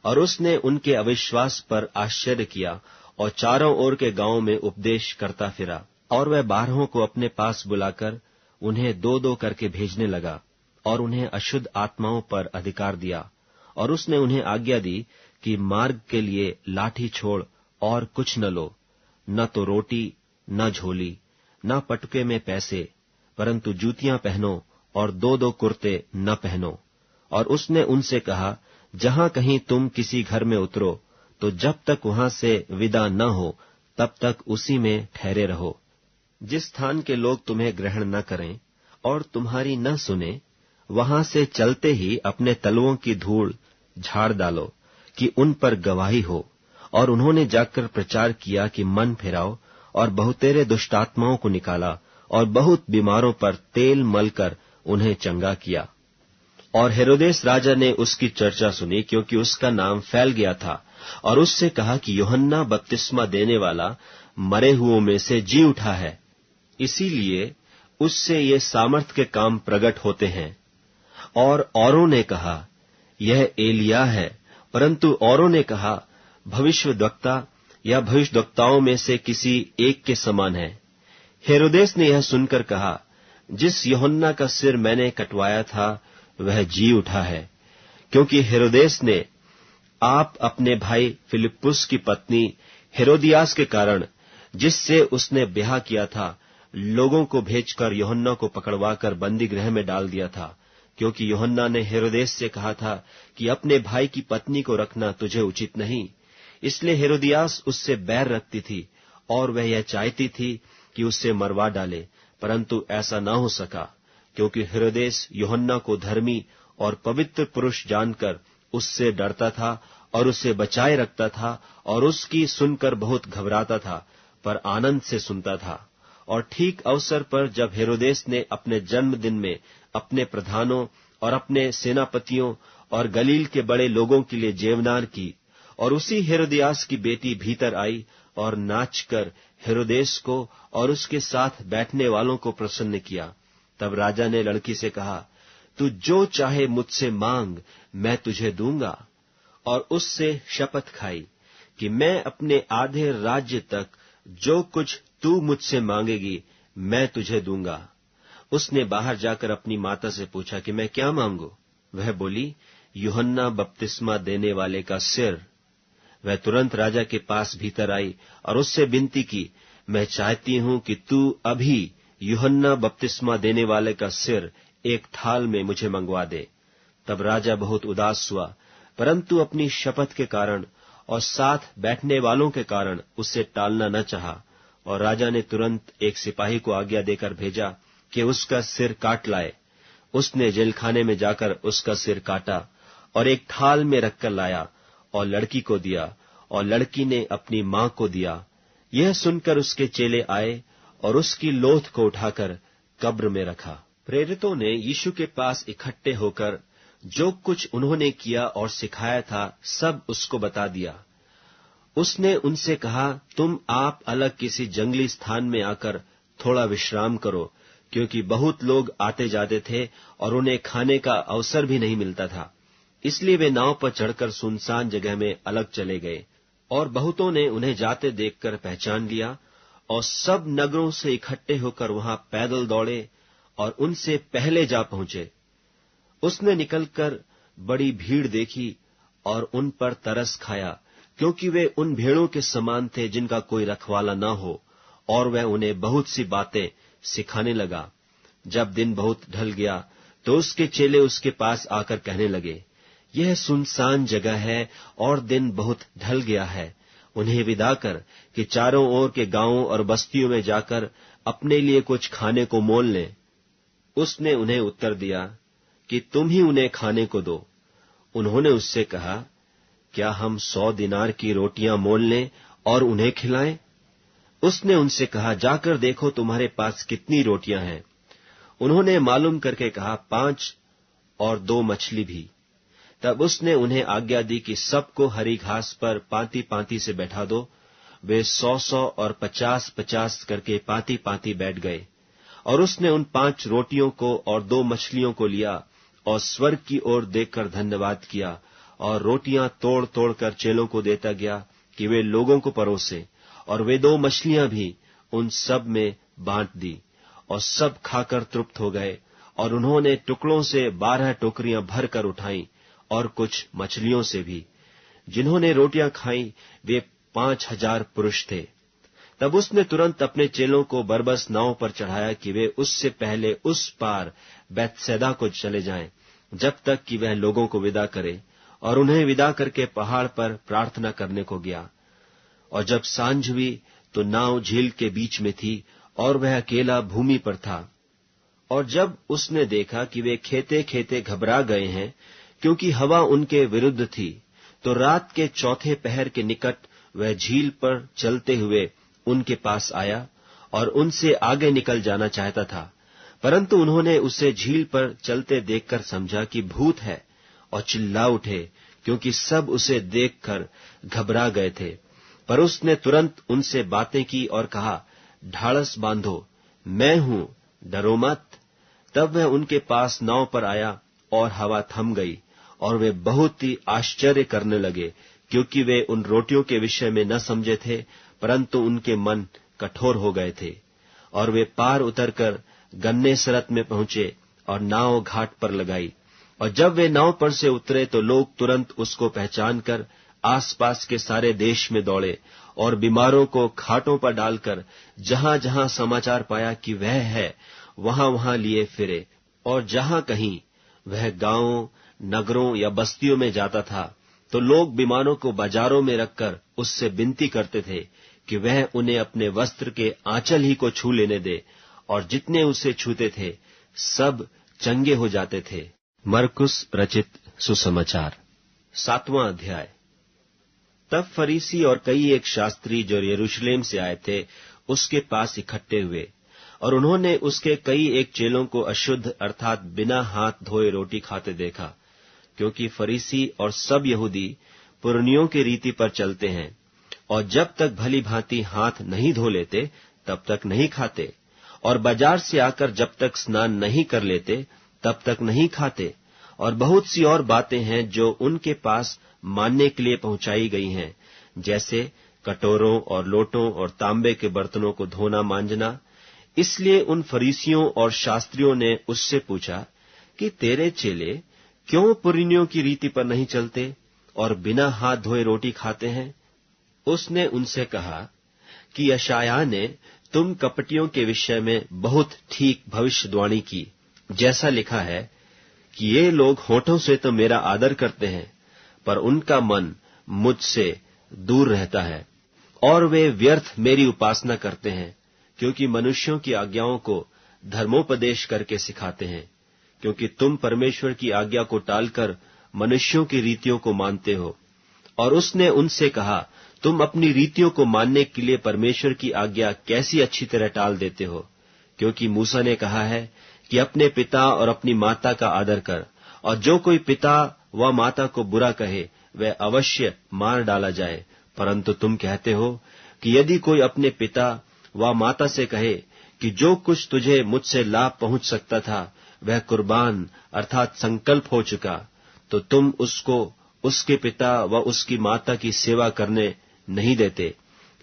और उसने उनके अविश्वास पर आश्चर्य किया और चारों ओर के गांवों में उपदेश करता फिरा। और वह 12 को अपने पास बुलाकर उन्हें 2-2 करके भेजने लगा और उन्हें अशुद्ध आत्माओं पर अधिकार दिया। और उसने उन्हें आज्ञा दी कि मार्ग के लिए लाठी छोड़ और कुछ न लो, न तो रोटी, न झोली, न पटके में पैसे, परंतु जूतियां पहनो और 2-2 कुर्ते न पहनो। और उसने उनसे कहा, जहां कहीं तुम किसी घर में उतरो तो जब तक वहां से विदा न हो तब तक उसी में ठहरे रहो। जिस स्थान के लोग तुम्हें ग्रहण न करें और तुम्हारी न सुने, वहां से चलते ही अपने तलवों की धूल झाड़ डालो कि उन पर गवाही हो। और उन्होंने जाकर प्रचार किया कि मन फिराओ, और बहुतेरे दुष्टात्माओं को निकाला और बहुत बीमारों पर तेल मलकर उन्हें चंगा किया। और हेरोदेस राजा ने उसकी चर्चा सुनी, क्योंकि उसका नाम फैल गया था, और उससे कहा कि यूहन्ना बपतिस्मा देने वाला मरे हुओं में से जी उठा है, इसीलिए उससे ये सामर्थ के काम प्रकट होते हैं। और औरों ने कहा, यह एलिया है, परंतु औरों ने कहा, भविष्यद्वक्ता या भविष्यद्वक्ताओं में से किसी एक के समान है। हेरोदेस ने यह सुनकर कहा, जिस यूहन्ना का सिर मैंने कटवाया था वह जी उठा है। क्योंकि हेरोदेस ने आप अपने भाई फिलिप्पुस की पत्नी हेरोदियास के कारण, जिससे उसने ब्याह किया था, लोगों को भेजकर यूहन्ना को पकड़वाकर बंदी गृह में डाल दिया था। क्योंकि यूहन्ना ने हेरोदेस से कहा था कि अपने भाई की पत्नी को रखना तुझे उचित नहीं। इसलिए हेरोदियास उससे बैर रखती थी और वह यह चाहती थी कि उससे मरवा डाले, परंतु ऐसा न हो सका, क्योंकि हेरोदेस यूहन्ना को धर्मी और पवित्र पुरुष जानकर उससे डरता था और उसे बचाए रखता था और उसकी सुनकर बहुत घबराता था, पर आनंद से सुनता था। और ठीक अवसर पर जब हेरोदेस ने अपने जन्मदिन में अपने प्रधानों और अपने सेनापतियों और गलील के बड़े लोगों के लिए जेवनार की। और उसी हेरोदियास की बेटी भीतर आई और नाचकर हेरोदेस को और उसके साथ बैठने वालों को प्रसन्न किया। तब राजा ने लड़की से कहा, तू जो चाहे मुझसे मांग, मैं तुझे दूंगा। और उससे शपथ खाई कि मैं अपने आधे राज्य तक जो कुछ तू मुझसे मांगेगी मैं तुझे दूंगा। उसने बाहर जाकर अपनी माता से पूछा कि मैं क्या मांगू? वह बोली, यूहन्ना बपतिस्मा देने वाले का सिर। वह तुरंत राजा के पास भीतर आई और उससे विनती की, मैं चाहती हूं कि तू अभी यूहन्ना बपतिस्मा देने वाले का सिर एक थाल में मुझे मंगवा दे। तब राजा बहुत उदास हुआ, परंतु अपनी शपथ के कारण और साथ बैठने वालों के कारण उससे टालना न चाहा। और राजा ने तुरंत एक सिपाही को आज्ञा देकर भेजा कि उसका सिर काट लाए। उसने जेलखाने में जाकर उसका सिर काटा और एक थाल में रखकर लाया और लड़की को दिया, और लड़की ने अपनी मां को दिया। यह सुनकर उसके चेले आए और उसकी लोथ को उठाकर कब्र में रखा। प्रेरितों ने यीशु के पास इकट्ठे होकर जो कुछ उन्होंने किया और सिखाया था सब उसको बता दिया। उसने उनसे कहा, तुम आप अलग किसी जंगली स्थान में आकर थोड़ा विश्राम करो, क्योंकि बहुत लोग आते जाते थे और उन्हें खाने का अवसर भी नहीं मिलता था। इसलिए वे नाव पर चढ़कर सुनसान जगह में अलग चले गए। और बहुतों ने उन्हें जाते देखकर पहचान लिया और सब नगरों से इकट्ठे होकर वहां पैदल दौड़े और उनसे पहले जा पहुंचे। उसने निकलकर बड़ी भीड़ देखी और उन पर तरस खाया, क्योंकि वे उन भेड़ों के समान थे जिनका कोई रखवाला न हो, और वह उन्हें बहुत सी बातें सिखाने लगा। जब दिन बहुत ढल गया तो उसके चेले उसके पास आकर कहने लगे, यह सुनसान जगह है और दिन बहुत ढल गया है, उन्हें विदा कर कि चारों ओर के गांवों और बस्तियों में जाकर अपने लिए कुछ खाने को मोल लें। उसने उन्हें उत्तर दिया कि तुम ही उन्हें खाने को दो। उन्होंने उससे कहा, क्या हम 100 दिनार की रोटियां मोल लें और उन्हें खिलाएं? उसने उनसे कहा, जाकर देखो तुम्हारे पास कितनी रोटियां हैं। उन्होंने मालूम करके कहा, 5 और 2 मछली भी। तब उसने उन्हें आज्ञा दी कि सबको हरी घास पर पांति पांति से बैठा दो। वे 100 और 50 करके पांति पांति बैठ गए। और उसने उन 5 रोटियों को और 2 मछलियों को लिया और स्वर्ग की ओर देखकर धन्यवाद किया और रोटियां तोड़ तोड़ कर चेलों को देता गया कि वे लोगों को परोसे। और वे 2 मछलियां भी उन सब में बांट दी और सब खाकर तृप्त हो गए। और उन्होंने टुकड़ों से 12 टोकरियां भर कर उठाई और कुछ मछलियों से भी। जिन्होंने रोटियां खाई वे 5000 पुरुष थे। तब उसने तुरंत अपने चेलों को बरबस नाव पर चढ़ाया कि वे उससे पहले उस पार बैतसैदा को चले जाएं, जब तक कि वह लोगों को विदा करे। और उन्हें विदा करके पहाड़ पर प्रार्थना करने को गया। और जब सांझ हुई तो नाव झील के बीच में थी और वह अकेला भूमि पर था। और जब उसने देखा कि वे खेते खेते घबरा गए हैं, क्योंकि हवा उनके विरुद्ध थी, तो रात के 4थे पहर के निकट वह झील पर चलते हुए उनके पास आया और उनसे आगे निकल जाना चाहता था। परंतु उन्होंने उसे झील पर चलते देखकर समझा कि भूत है और चिल्ला उठे, क्योंकि सब उसे देखकर घबरा गए थे। पर उसने तुरंत उनसे बातें की और कहा, ढाढ़स बांधो, मैं हूं, डरो मत। तब वह उनके पास नाव पर आया और हवा थम गई और वे बहुत ही आश्चर्य करने लगे, क्योंकि वे उन रोटियों के विषय में न समझे थे, परंतु उनके मन कठोर हो गए थे। और वे पार उतरकर गन्नेसरत में पहुंचे और नाव घाट पर लगाई। और जब वे नाव पर से उतरे तो लोग तुरंत उसको पहचान कर आसपास के सारे देश में दौड़े और बीमारों को खाटों पर डालकर जहां जहां समाचार पाया कि वह है, वहां वहां लिए फिरे। और जहां कहीं वह गांवों, नगरों या बस्तियों में जाता था तो लोग बीमारों को बाजारों में रखकर उससे विनती करते थे कि वह उन्हें अपने वस्त्र के आंचल ही को छू लेने दे, और जितने उसे छूते थे सब चंगे हो जाते थे। मरकुस रचित सुसमाचार 7वां अध्याय। तब फरीसी और कई एक शास्त्री जो यरूशलेम से आए थे उसके पास इकट्ठे हुए, और उन्होंने उसके कई एक चेलों को अशुद्ध अर्थात बिना हाथ धोए रोटी खाते देखा, क्योंकि फरीसी और सब यहूदी पुरनियों की रीति पर चलते हैं, और जब तक भली भांति हाथ नहीं धो लेते तब तक नहीं खाते, और बाजार से आकर जब तक स्नान नहीं कर लेते तब तक नहीं खाते। और बहुत सी और बातें हैं जो उनके पास मानने के लिए पहुंचाई गई हैं, जैसे कटोरों और लोटों और तांबे के बर्तनों को धोना मांजना। इसलिए उन फरीसियों और शास्त्रियों ने उससे पूछा कि तेरे चेले क्यों पुरनियों की रीति पर नहीं चलते और बिना हाथ धोए रोटी खाते हैं? उसने उनसे कहा कि यशायाह ने तुम कपटियों के विषय में बहुत ठीक भविष्यवाणी की, जैसा लिखा है कि ये लोग होठों से तो मेरा आदर करते हैं, पर उनका मन मुझसे दूर रहता है, और वे व्यर्थ मेरी उपासना करते हैं, क्योंकि मनुष्यों की आज्ञाओं को धर्मोपदेश करके सिखाते हैं। क्योंकि तुम परमेश्वर की आज्ञा को टालकर मनुष्यों की रीतियों को मानते हो। और उसने उनसे कहा, तुम अपनी रीतियों को मानने के लिए परमेश्वर की आज्ञा कैसी अच्छी तरह टाल देते हो। क्योंकि मूसा ने कहा है कि अपने पिता और अपनी माता का आदर कर, और जो कोई पिता व माता को बुरा कहे वह अवश्य मार डाला जाए। परंतु तुम कहते हो कि यदि कोई अपने पिता व माता से कहे कि जो कुछ तुझे मुझसे लाभ पहुंच सकता था वह कुर्बान अर्थात संकल्प हो चुका, तो तुम उसको उसके पिता व उसकी माता की सेवा करने नहीं देते।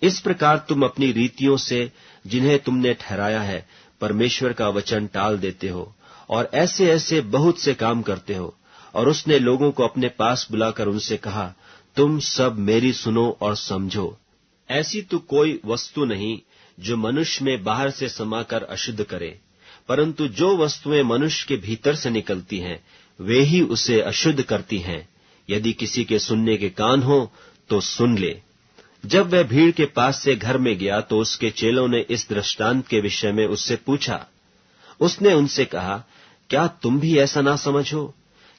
इस प्रकार तुम अपनी रीतियों से जिन्हें तुमने ठहराया है परमेश्वर का वचन टाल देते हो, और ऐसे ऐसे बहुत से काम करते हो। और उसने लोगों को अपने पास बुलाकर उनसे कहा, तुम सब मेरी सुनो और समझो। ऐसी तो कोई वस्तु नहीं जो मनुष्य में बाहर से समाकर अशुद्ध करे, परंतु जो वस्तुएं मनुष्य के भीतर से निकलती हैं वे ही उसे अशुद्ध करती हैं। यदि किसी के सुनने के कान हो तो सुन ले। जब वह भीड़ के पास से घर में गया तो उसके चेलों ने इस दृष्टांत के विषय में उससे पूछा। उसने उनसे कहा, क्या तुम भी ऐसा ना समझो?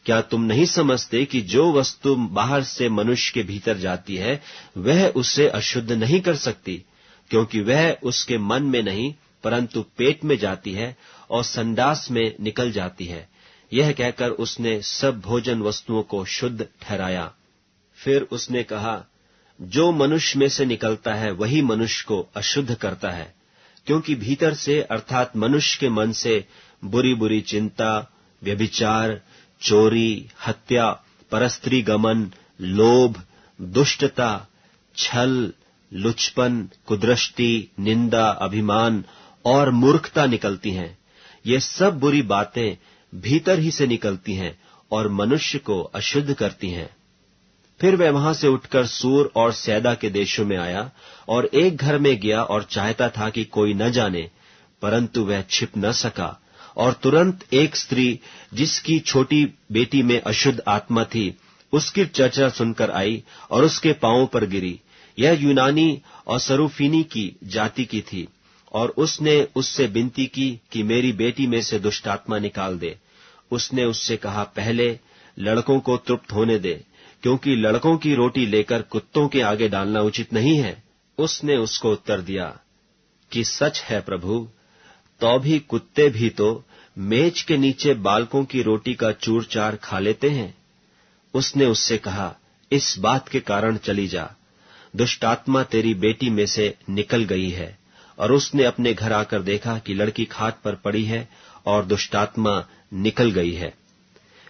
क्या तुम नहीं समझते कि जो वस्तु बाहर से मनुष्य के भीतर जाती है वह उसे अशुद्ध नहीं कर सकती, क्योंकि वह उसके मन में नहीं परंतु पेट में जाती है और संडास में निकल जाती है। यह कहकर उसने सब भोजन वस्तुओं को शुद्ध ठहराया। फिर उसने कहा, जो मनुष्य में से निकलता है वही मनुष्य को अशुद्ध करता है, क्योंकि भीतर से अर्थात मनुष्य के मन से बुरी बुरी चिंता, व्यभिचार, चोरी, हत्या, परस्त्री गमन, लोभ, दुष्टता, छल, लुचपन, कुदृष्टि, निंदा, अभिमान और मूर्खता निकलती हैं। ये सब बुरी बातें भीतर ही से निकलती हैं और मनुष्य को अशुद्ध करती हैं। फिर वह वहां से उठकर सूर और सैदा के देशों में आया और एक घर में गया और चाहता था कि कोई न जाने, परंतु वह छिप न सका। और तुरंत एक स्त्री जिसकी छोटी बेटी में अशुद्ध आत्मा थी उसकी चर्चा सुनकर आई और उसके पांवों पर गिरी। यह यूनानी और सरूफीनी की जाति की थी, और उसने उससे विनती की कि मेरी बेटी में से दुष्ट आत्मा निकाल दे। उसने उससे कहा, पहले लड़कों को तृप्त होने दे, क्योंकि लड़कों की रोटी लेकर कुत्तों के आगे डालना उचित नहीं है। उसने उसको उत्तर दिया कि सच है प्रभु, तो भी कुत्ते भी तो मेज के नीचे बालकों की रोटी का चूर चार खा लेते हैं। उसने उससे कहा, इस बात के कारण चली जा, दुष्टात्मा तेरी बेटी में से निकल गई है। और उसने अपने घर आकर देखा कि लड़की खाट पर पड़ी है और दुष्टात्मा निकल गई है।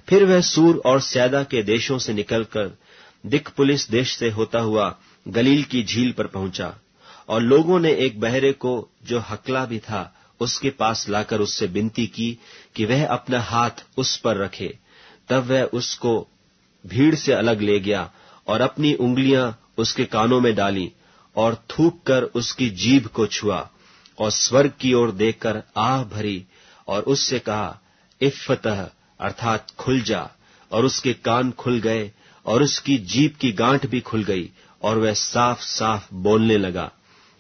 फिर वह सूर और सैदा के देशों से निकलकर दिकपुलिस देश से होता हुआ गलील की झील पर पहुंचा, और लोगों ने एक बहरे को जो हकला भी था उसके पास लाकर उससे विनती की कि वह अपना हाथ उस पर रखे। तब वह उसको भीड़ से अलग ले गया और अपनी उंगलियां उसके कानों में डाली और थूक कर उसकी जीभ को छुआ और स्वर्ग की ओर देखकर आह भरी और उससे कहा, इफ्फतह अर्थात खुल जा। और उसके कान खुल गए और उसकी जीभ की गांठ भी खुल गई और वह साफ साफ बोलने लगा।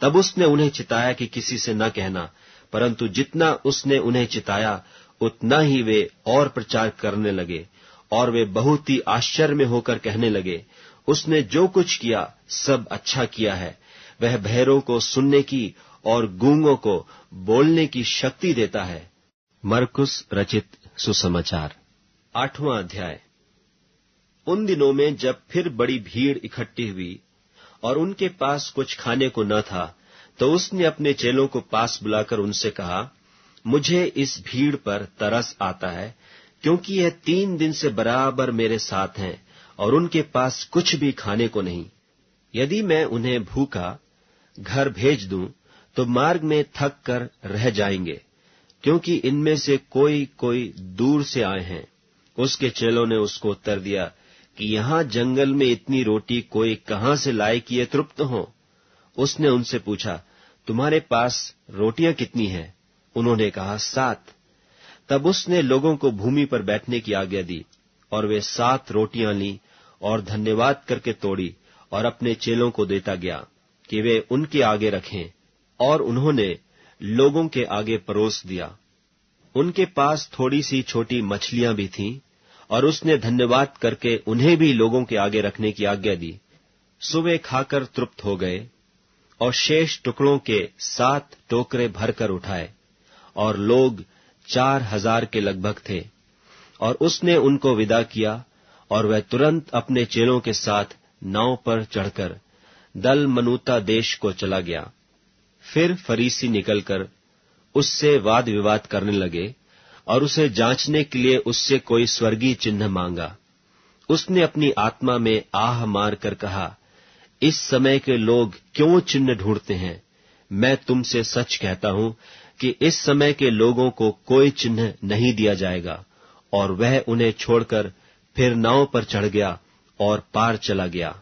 तब उसने उन्हें चिताया कि किसी से न कहना, परंतु जितना उसने उन्हें चिताया उतना ही वे और प्रचार करने लगे, और वे बहुत ही आश्चर्य में होकर कहने लगे, उसने जो कुछ किया सब अच्छा किया है। वह बहरों को सुनने की और गूंगों को बोलने की शक्ति देता है। मरकुस रचित सुसमाचार 8वां अध्याय। उन दिनों में जब फिर बड़ी भीड़ इकट्ठी हुई और उनके पास कुछ खाने को न था, तो उसने अपने चेलों को पास बुलाकर उनसे कहा, मुझे इस भीड़ पर तरस आता है, क्योंकि यह 3 दिन से बराबर मेरे साथ हैं और उनके पास कुछ भी खाने को नहीं। यदि मैं उन्हें भूखा घर भेज दूं, तो मार्ग में थक कर रह जाएंगे, क्योंकि इनमें से कोई कोई दूर से आए हैं। उसके चेलों ने उसको उत्तर दिया कि यहाँ जंगल में इतनी रोटी कोई कहाँ से लाए कि ये तृप्त हो। उसने उनसे पूछा, तुम्हारे पास रोटियां कितनी हैं? उन्होंने कहा, 7। तब उसने लोगों को भूमि पर बैठने की आज्ञा दी, और वे 7 रोटियां लीं और धन्यवाद करके तोड़ी और अपने चेलों को देता गया कि वे उनके आगे रखें, और उन्होंने लोगों के आगे परोस दिया। उनके पास थोड़ी सी छोटी मछलियां भी थीं, और उसने धन्यवाद करके उन्हें भी लोगों के आगे रखने की आज्ञा दी। सुबह खाकर तृप्त हो गए और शेष टुकड़ों के 7 टोकरे भरकर उठाए, और लोग 4000 के लगभग थे। और उसने उनको विदा किया, और वह तुरंत अपने चेलों के साथ नाव पर चढ़कर दलमनूता देश को चला गया। फिर फरीसी निकलकर उससे वाद विवाद करने लगे और उसे जांचने के लिए उससे कोई स्वर्गीय चिन्ह मांगा। उसने अपनी आत्मा में आह मार कर कहा, इस समय के लोग क्यों चिन्ह ढूंढते हैं? मैं तुमसे सच कहता हूं कि इस समय के लोगों को कोई चिन्ह नहीं दिया जाएगा। और वह उन्हें छोड़कर फिर नाव पर चढ़ गया और पार चला गया।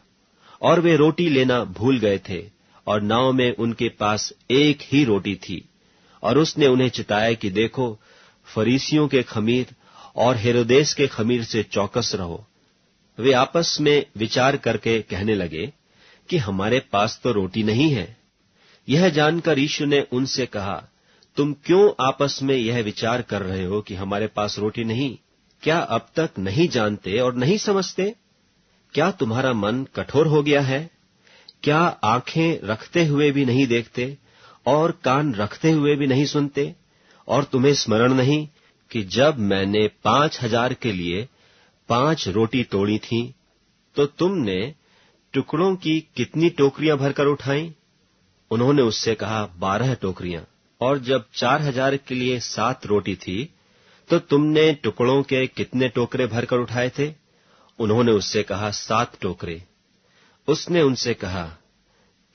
और वे रोटी लेना भूल गए थे, और नाव में उनके पास एक ही रोटी थी। और उसने उन्हें चिताया कि देखो, फरीसियों के खमीर और हेरोदेस के खमीर से चौकस रहो। वे आपस में विचार करके कहने लगे कि हमारे पास तो रोटी नहीं है। यह जानकर यीशु ने उनसे कहा, तुम क्यों आपस में यह विचार कर रहे हो कि हमारे पास रोटी नहीं? क्या अब तक नहीं जानते और नहीं समझते? क्या तुम्हारा मन कठोर हो गया है? क्या आंखें रखते हुए भी नहीं देखते और कान रखते हुए भी नहीं सुनते? और तुम्हें स्मरण नहीं कि जब मैंने 5000 के लिए 5 रोटी तोड़ी थीं, तो तुमने टुकड़ों की कितनी टोकरियां भरकर उठाई? उन्होंने उससे कहा, 12 टोकरियां। और जब 4000 के लिए 7 रोटी थी, तो तुमने टुकड़ों के कितने टोकरे भरकर उठाए थे? उन्होंने उससे कहा, 7 टोकरे। उसने उनसे कहा,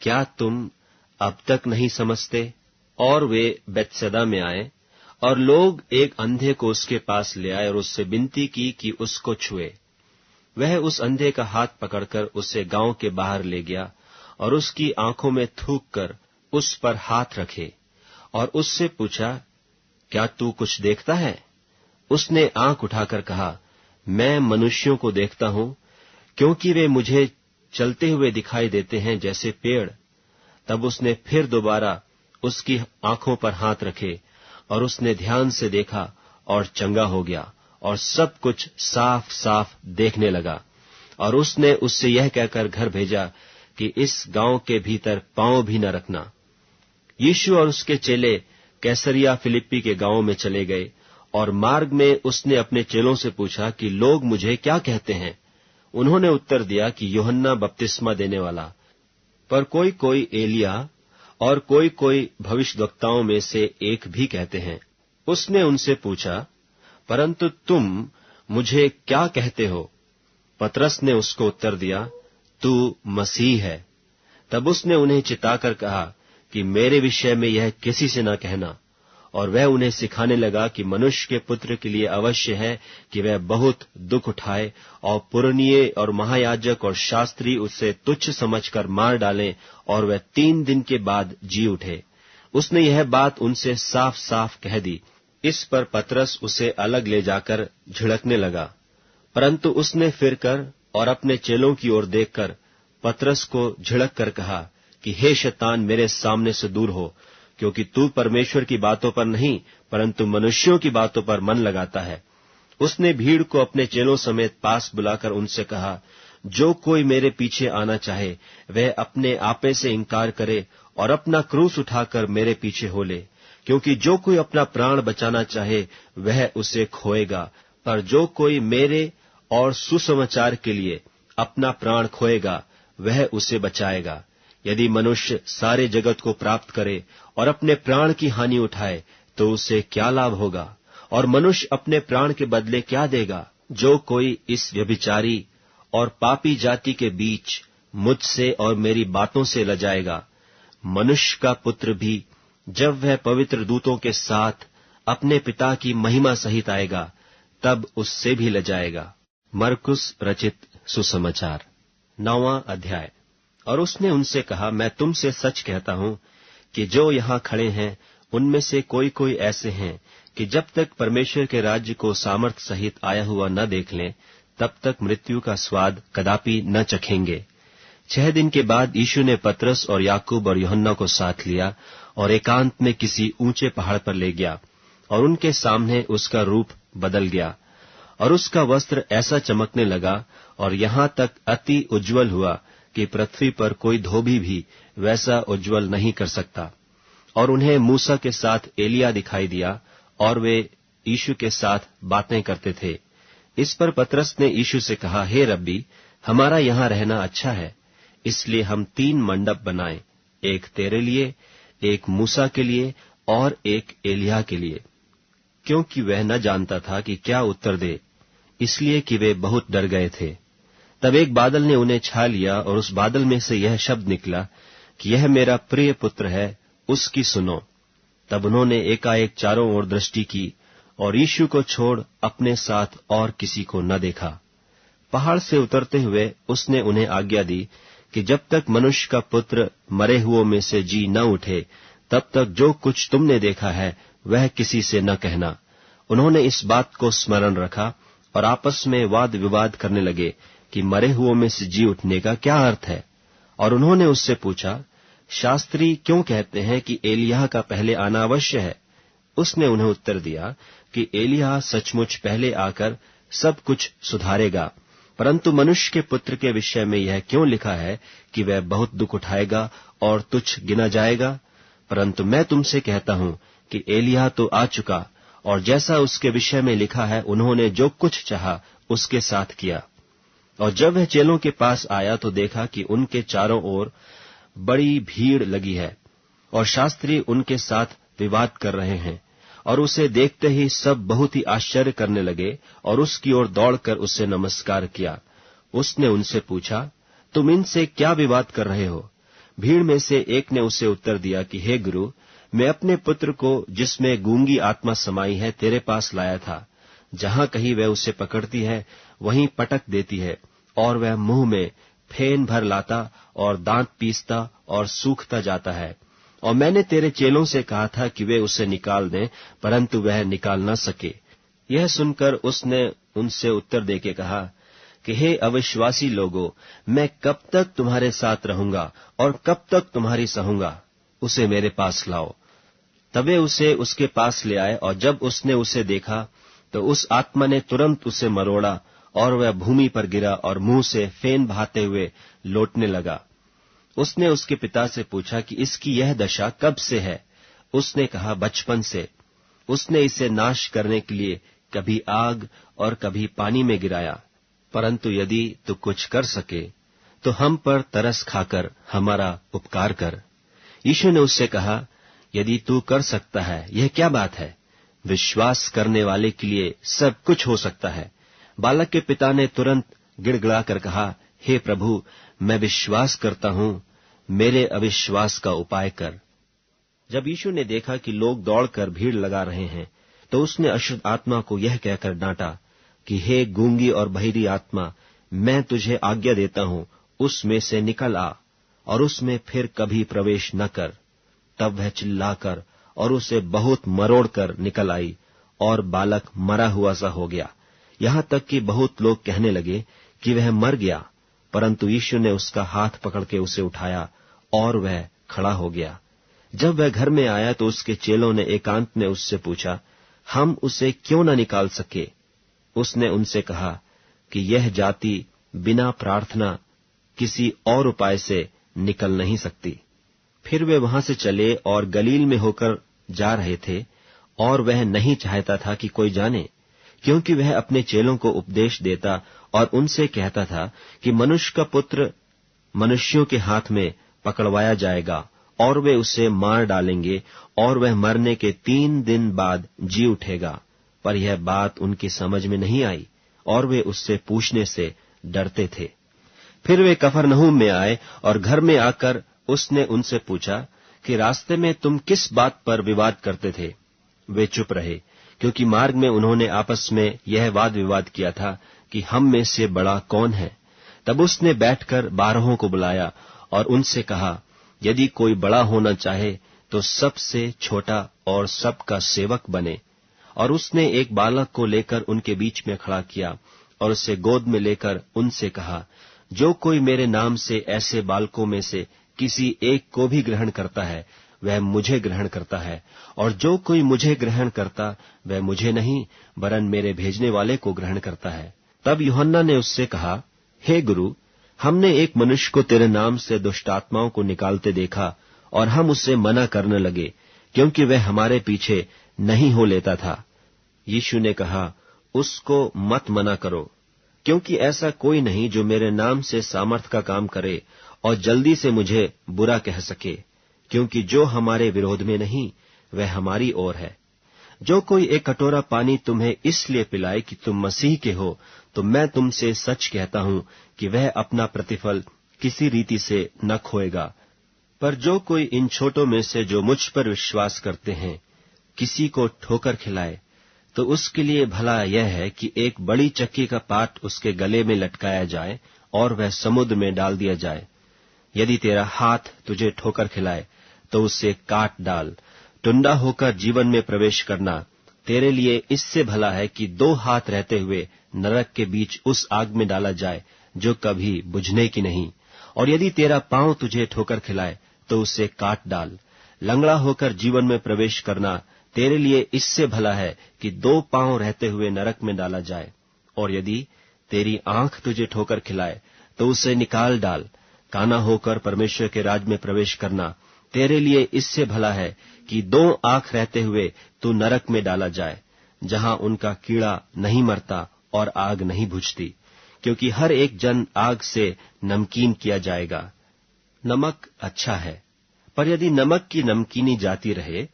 क्या तुम अब तक नहीं समझते? और वे बेतसैदा में आए, और लोग एक अंधे को उसके पास ले आए और उससे विनती की कि उसको छुए। वह उस अंधे का हाथ पकड़कर उसे गांव के बाहर ले गया और उसकी आंखों में थूक कर उस पर हाथ रखे और उससे पूछा, क्या तू कुछ देखता है? उसने आंख उठाकर कहा, मैं मनुष्यों को देखता हूं, क्योंकि वे मुझे चलते हुए दिखाई देते हैं जैसे पेड़। तब उसने फिर दोबारा उसकी आंखों पर हाथ रखे और उसने ध्यान से देखा और चंगा हो गया और सब कुछ साफ साफ देखने लगा। और उसने उससे यह कहकर घर भेजा कि इस गांव के भीतर पांव भी न रखना। यीशु और उसके चेले कैसरिया फिलिप्पी के गांव में चले गए, और मार्ग में उसने अपने चेलों से पूछा कि लोग मुझे क्या कहते हैं? उन्होंने उत्तर दिया कि यूहन्ना बपतिस्मा देने वाला, पर कोई कोई एलिय्याह और कोई कोई भविष्यद्वक्ताओं में से एक भी कहते हैं। उसने उनसे पूछा, परंतु तुम मुझे क्या कहते हो? पतरस ने उसको उत्तर दिया, तू मसीह है। तब उसने उन्हें चिताकर कहा कि मेरे विषय में यह किसी से न कहना। और वह उन्हें सिखाने लगा कि मनुष्य के पुत्र के लिए अवश्य है कि वह बहुत दुख उठाए और पुरनिये और महायाजक और शास्त्री उसे तुच्छ समझकर मार डालें और वह 3 दिन के बाद जी उठे। उसने यह बात उनसे साफ साफ कह दी। इस पर पतरस उसे अलग ले जाकर झिड़कने लगा, परंतु उसने फिरकर और अपने चेलों की ओर देखकर पतरस को झिड़क कर कहा कि हे शैतान, मेरे सामने से दूर हो, क्योंकि तू परमेश्वर की बातों पर नहीं परंतु मनुष्यों की बातों पर मन लगाता है। उसने भीड़ को अपने चेलों समेत पास बुलाकर उनसे कहा, जो कोई मेरे पीछे आना चाहे वह अपने आपे से इनकार करे और अपना क्रूस उठाकर मेरे पीछे हो ले। क्योंकि जो कोई अपना प्राण बचाना चाहे वह उसे खोएगा, पर जो कोई मेरे और सुसमाचार के लिए अपना प्राण खोएगा वह उसे बचाएगा। यदि मनुष्य सारे जगत को प्राप्त करे और अपने प्राण की हानि उठाए तो उसे क्या लाभ होगा? और मनुष्य अपने प्राण के बदले क्या देगा? जो कोई इस व्यभिचारी और पापी जाति के बीच मुझसे और मेरी बातों से लजाएगा, मनुष्य का पुत्र भी जब वह पवित्र दूतों के साथ अपने पिता की महिमा सहित आएगा तब उससे भी लजाएगा। मरकुस रचित सुसमाचार 9वां अध्याय। और उसने उनसे कहा, मैं तुमसे सच कहता हूं कि जो यहां खड़े हैं उनमें से कोई कोई ऐसे हैं कि जब तक परमेश्वर के राज्य को सामर्थ सहित आया हुआ न देख लें तब तक मृत्यु का स्वाद कदापि न चखेंगे। 6 दिन के बाद यीशु ने पतरस और याकूब और यूहन्ना को साथ लिया और एकांत में किसी ऊंचे पहाड़ पर ले गया, और उनके सामने उसका रूप बदल गया और उसका वस्त्र ऐसा चमकने लगा और यहां तक अति उज्जवल हुआ कि पृथ्वी पर कोई धोबी भी वैसा उज्जवल नहीं कर सकता। और उन्हें मूसा के साथ एलिया दिखाई दिया और वे यीशु के साथ बातें करते थे। इस पर पतरस ने यीशु से कहा, हे रब्बी, हमारा यहां रहना अच्छा है, इसलिए हम 3 मंडप बनाएं, एक तेरे लिए, एक मूसा के लिए और एक एलिया के लिए। क्योंकि वह न जानता था कि क्या उत्तर दे, इसलिए कि वे बहुत डर गए थे। तब एक बादल ने उन्हें छा लिया और उस बादल में से यह शब्द निकला कि यह मेरा प्रिय पुत्र है, उसकी सुनो। तब उन्होंने एकाएक चारों ओर दृष्टि की और यीशु को छोड़ अपने साथ और किसी को न देखा। पहाड़ से उतरते हुए उसने उन्हें आज्ञा दी कि जब तक मनुष्य का पुत्र मरे हुओं में से जी न उठे तब तक जो कुछ तुमने देखा है वह किसी से न कहना। उन्होंने इस बात को स्मरण रखा और आपस में वाद विवाद करने लगे कि मरे हुओं में से जी उठने का क्या अर्थ है। और उन्होंने उससे पूछा, शास्त्री क्यों कहते हैं कि एलिय्याह का पहले आना अवश्य है? उसने उन्हें उत्तर दिया कि एलिय्याह सचमुच पहले आकर सब कुछ सुधारेगा, परंतु मनुष्य के पुत्र के विषय में यह क्यों लिखा है कि वह बहुत दुख उठाएगा और तुच्छ गिना जाएगा? परंतु मैं तुमसे कहता हूं कि एलिय्याह तो आ चुका, और जैसा उसके विषय में लिखा है उन्होंने जो कुछ चाहा उसके साथ किया। और जब वह चेलों के पास आया तो देखा कि उनके चारों ओर बड़ी भीड़ लगी है और शास्त्री उनके साथ विवाद कर रहे हैं। और उसे देखते ही सब बहुत ही आश्चर्य करने लगे और उसकी ओर दौड़कर उससे नमस्कार किया। उसने उनसे पूछा, तुम इनसे क्या विवाद कर रहे हो? भीड़ में से एक ने उसे उत्तर दिया कि हे गुरु, मैं अपने पुत्र को जिसमें गूंगी आत्मा समाई है तेरे पास लाया था। जहां कहीं वह उसे पकड़ती है वहीं पटक देती है, और वह मुंह में फेन भर लाता और दांत पीसता और सूखता जाता है। और मैंने तेरे चेलों से कहा था कि वे उसे निकाल दें, परंतु वह निकाल न सके। यह सुनकर उसने उनसे उत्तर देके कहा कि हे अविश्वासी लोगों, मैं कब तक तुम्हारे साथ रहूंगा और कब तक तुम्हारी सहूंगा? उसे मेरे पास लाओ। तब वे उसे उसके पास ले आए, और जब उसने उसे देखा तो उस आत्मा ने तुरंत उसे मरोड़ा और वह भूमि पर गिरा और मुंह से फेन बहाते हुए लौटने लगा। उसने उसके पिता से पूछा कि इसकी यह दशा कब से है? उसने कहा, बचपन से। उसने इसे नाश करने के लिए कभी आग और कभी पानी में गिराया। परंतु यदि तू कुछ कर सके तो हम पर तरस खाकर हमारा उपकार कर। यीशु ने उससे कहा, यदि तू कर सकता है, यह क्या बात है? विश्वास करने वाले के लिए सब कुछ हो सकता है। बालक के पिता ने तुरंत गिड़गिड़ाकर कहा, हे प्रभु, मैं विश्वास करता हूं, मेरे अविश्वास का उपाय कर। जब यीशु ने देखा कि लोग दौड़कर भीड़ लगा रहे हैं तो उसने अशुद्ध आत्मा को यह कहकर डांटा कि हे गूंगी और बहिरी आत्मा, मैं तुझे आज्ञा देता हूं, उसमें से निकल आ और उसमें फिर कभी प्रवेश न कर। तब वह चिल्लाकर और उसे बहुत मरोड़कर निकल आई और बालक मरा हुआ सा हो गया। यहां तक कि बहुत लोग कहने लगे कि वह मर गया, परंतु यीशु ने उसका हाथ पकड़ के उसे उठाया और वह खड़ा हो गया। जब वह घर में आया तो उसके चेलों ने एकांत में उससे पूछा, हम उसे क्यों न निकाल सके? उसने उनसे कहा कि यह जाति बिना प्रार्थना किसी और उपाय से निकल नहीं सकती। फिर वे वहां से चले और गलील में होकर जा रहे थे, और वह नहीं चाहता था कि कोई जाने, क्योंकि वह अपने चेलों को उपदेश देता और उनसे कहता था कि मनुष्य का पुत्र मनुष्यों के हाथ में पकड़वाया जाएगा, और वे उसे मार डालेंगे, और वह मरने के 3 दिन बाद जी उठेगा। पर यह बात उनकी समझ में नहीं आई, और वे उससे पूछने से डरते थे। फिर वे कफरनहूम में आए, और घर में आकर उसने उनसे पूछा कि रास्ते में तुम किस बात पर विवाद करते थे? वे चुप रहे, क्योंकि मार्ग में उन्होंने आपस में यह वाद विवाद किया था कि हम में से बड़ा कौन है। तब उसने बैठकर 12 को बुलाया और उनसे कहा, यदि कोई बड़ा होना चाहे तो सबसे छोटा और सबका सेवक बने। और उसने एक बालक को लेकर उनके बीच में खड़ा किया और उसे गोद में लेकर उनसे कहा, जो कोई मेरे नाम से ऐसे बालकों में से किसी एक को भी ग्रहण करता है, वह मुझे ग्रहण करता है, और जो कोई मुझे ग्रहण करता वह मुझे नहीं वरन मेरे भेजने वाले को ग्रहण करता है। तब यूहन्ना ने उससे कहा, हे गुरु, हमने एक मनुष्य को तेरे नाम से दुष्टात्माओं को निकालते देखा, और हम उससे मना करने लगे, क्योंकि वह हमारे पीछे नहीं हो लेता था। यीशु ने कहा, उसको मत मना करो, क्योंकि ऐसा कोई नहीं जो मेरे नाम से सामर्थ का काम करे और जल्दी से मुझे बुरा कह सके, क्योंकि जो हमारे विरोध में नहीं वह हमारी ओर है। जो कोई एक कटोरा पानी तुम्हें इसलिए पिलाए कि तुम मसीह के हो, तो मैं तुमसे सच कहता हूं कि वह अपना प्रतिफल किसी रीति से न खोएगा। पर जो कोई इन छोटों में से जो मुझ पर विश्वास करते हैं किसी को ठोकर खिलाए, तो उसके लिए भला यह है कि एक बड़ी चक्की का पाट उसके गले में लटकाया जाए और वह समुद्र में डाल दिया जाए। यदि तेरा हाथ तुझे ठोकर खिलाए तो उससे काट डाल। टुंडा होकर जीवन में प्रवेश करना तेरे लिए इससे भला है कि 2 हाथ रहते हुए नरक के बीच उस आग में डाला जाए जो कभी बुझने की नहीं। और यदि तेरा पांव तुझे ठोकर खिलाए तो उससे काट डाल। लंगड़ा होकर जीवन में प्रवेश करना तेरे लिए इससे भला है कि 2 पांव रहते हुए नरक में डाला जाए। और यदि तेरी आंख तुझे ठोकर खिलाए तो उसे निकाल डाल। काना होकर परमेश्वर के राज में प्रवेश करना तेरे लिए इससे भला है कि 2 आंख रहते हुए तू नरक में डाला जाए, जहां उनका कीड़ा नहीं मरता और आग नहीं बुझती, क्योंकि हर एक जन आग से नमकीन किया जाएगा। नमक अच्छा है, पर यदि नमक की नमकीनी जाती रहे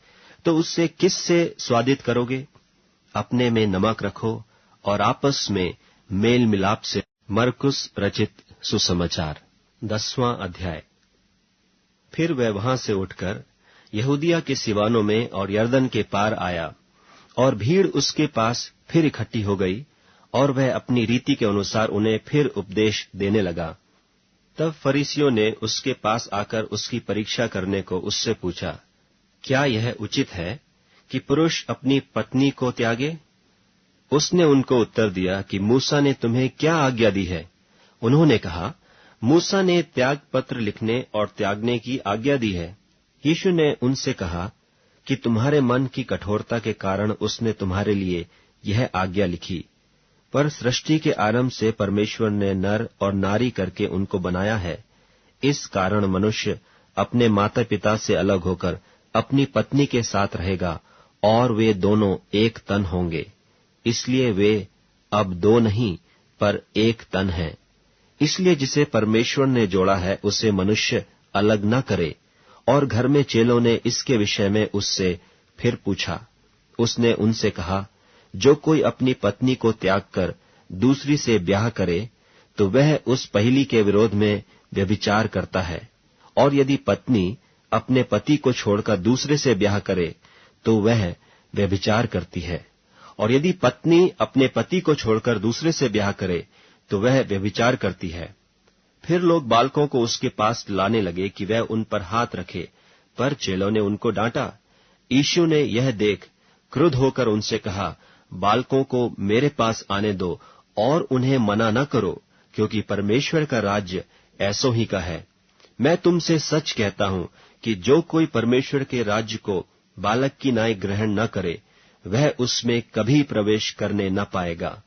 तो उससे किससे स्वादित करोगे? अपने में नमक रखो और आपस में मेल मिलाप से। मरकुस रचित सुसमाचार 10वां अध्याय। फिर वह वहां से उठकर यहूदिया के सिवानों में और यरदन के पार आया, और भीड़ उसके पास फिर इकट्ठी हो गई, और वह अपनी रीति के अनुसार उन्हें फिर उपदेश देने लगा। तब फरीसियों ने उसके पास आकर उसकी परीक्षा करने को उससे पूछा, क्या यह उचित है कि पुरुष अपनी पत्नी को त्यागे? उसने उनको उत्तर दिया कि मूसा ने तुम्हें क्या आज्ञा दी है? उन्होंने कहा, मूसा ने त्याग पत्र लिखने और त्यागने की आज्ञा दी है। यीशु ने उनसे कहा कि तुम्हारे मन की कठोरता के कारण उसने तुम्हारे लिए यह आज्ञा लिखी, पर सृष्टि के आरंभ से परमेश्वर ने नर और नारी करके उनको बनाया है। इस कारण मनुष्य अपने माता पिता से अलग होकर अपनी पत्नी के साथ रहेगा, और वे दोनों एक तन होंगे। इसलिए वे अब 2 नहीं पर एक तन हैं। इसलिए जिसे परमेश्वर ने जोड़ा है उसे मनुष्य अलग न करे। और घर में चेलों ने इसके विषय में उससे फिर पूछा। उसने उनसे कहा, जो कोई अपनी पत्नी को त्याग कर दूसरी से ब्याह करे तो वह उस पहली के विरोध में व्यभिचार करता है, और यदि पत्नी अपने पति को छोड़कर दूसरे से ब्याह करे तो वह व्यभिचार करती है, और यदि पत्नी अपने पति को छोड़कर दूसरे से ब्याह करे तो वह व्यभिचार करती है। फिर लोग बालकों को उसके पास लाने लगे कि वह उन पर हाथ रखे, पर चेलों ने उनको डांटा। यीशु ने यह देख क्रुद्ध होकर उनसे कहा, बालकों को मेरे पास आने दो और उन्हें मना न करो, क्योंकि परमेश्वर का राज्य ऐसों ही का है। मैं तुमसे सच कहता हूं कि जो कोई परमेश्वर के राज्य को बालक की नाई ग्रहण न करे, वह उसमें कभी प्रवेश करने न पाएगा।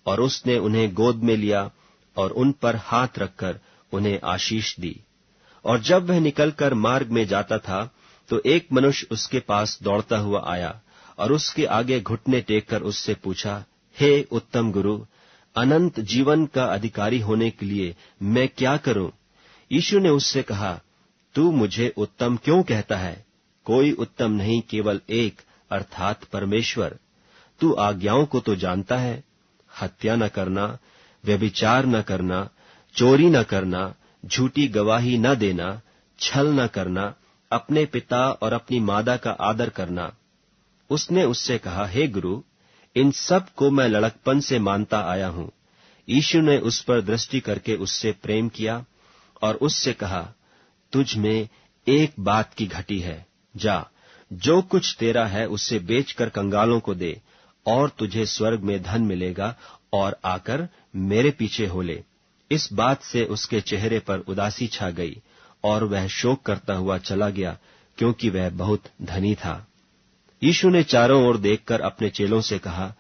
और उसने उन्हें गोद में लिया और उन पर हाथ रखकर उन्हें आशीष दी। और जब वह निकलकर मार्ग में जाता था तो एक मनुष्य उसके पास दौड़ता हुआ आया और उसके आगे घुटने टेककर उससे पूछा, हे उत्तम गुरु, अनंत जीवन का अधिकारी होने के लिए मैं क्या करूं? यीशु ने उससे कहा, तू मुझे उत्तम क्यों कहता है? कोई उत्तम नहीं, केवल एक, अर्थात परमेश्वर। तू आज्ञाओं को तो जानता है, हत्या न करना, व्यभिचार न करना, चोरी न करना, झूठी गवाही न देना, छल न करना, अपने पिता और अपनी माता का आदर करना। उसने उससे कहा, हे गुरु, इन सब को मैं लड़कपन से मानता आया हूं। यीशु ने उस पर दृष्टि करके उससे प्रेम किया और उससे कहा, तुझ में एक बात की घटी है। जा, जो कुछ तेरा है उससे बेचकर कंगालों को दे, और तुझे स्वर्ग में धन मिलेगा, और आकर मेरे पीछे हो ले। इस बात से उसके चेहरे पर उदासी छा गई और वह शोक करता हुआ चला गया, क्योंकि वह बहुत धनी था। यीशु ने चारों ओर देखकर अपने चेलों से कहा,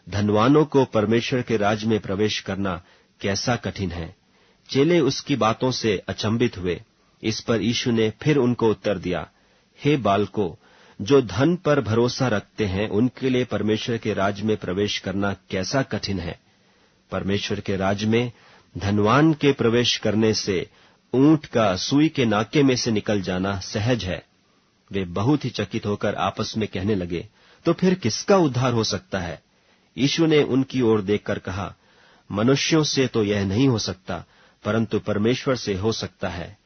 धनवानों को परमेश्वर के राज्य में प्रवेश करना कैसा कठिन है। चेले उसकी बातों से अचंभित हुए। इस पर यीशु ने फिर उनको उत्तर दिया, हे बालकों, जो धन पर भरोसा रखते हैं उनके लिए परमेश्वर के राज्य में प्रवेश करना कैसा कठिन है। परमेश्वर के राज्य में धनवान के प्रवेश करने से ऊंट का सुई के नाके में से निकल जाना सहज है। वे बहुत ही चकित होकर आपस में कहने लगे, तो फिर किसका उद्धार हो सकता है? यीशु ने उनकी ओर देखकर कहा, मनुष्यों से तो यह नहीं हो सकता, परंतु परमेश्वर से हो सकता है,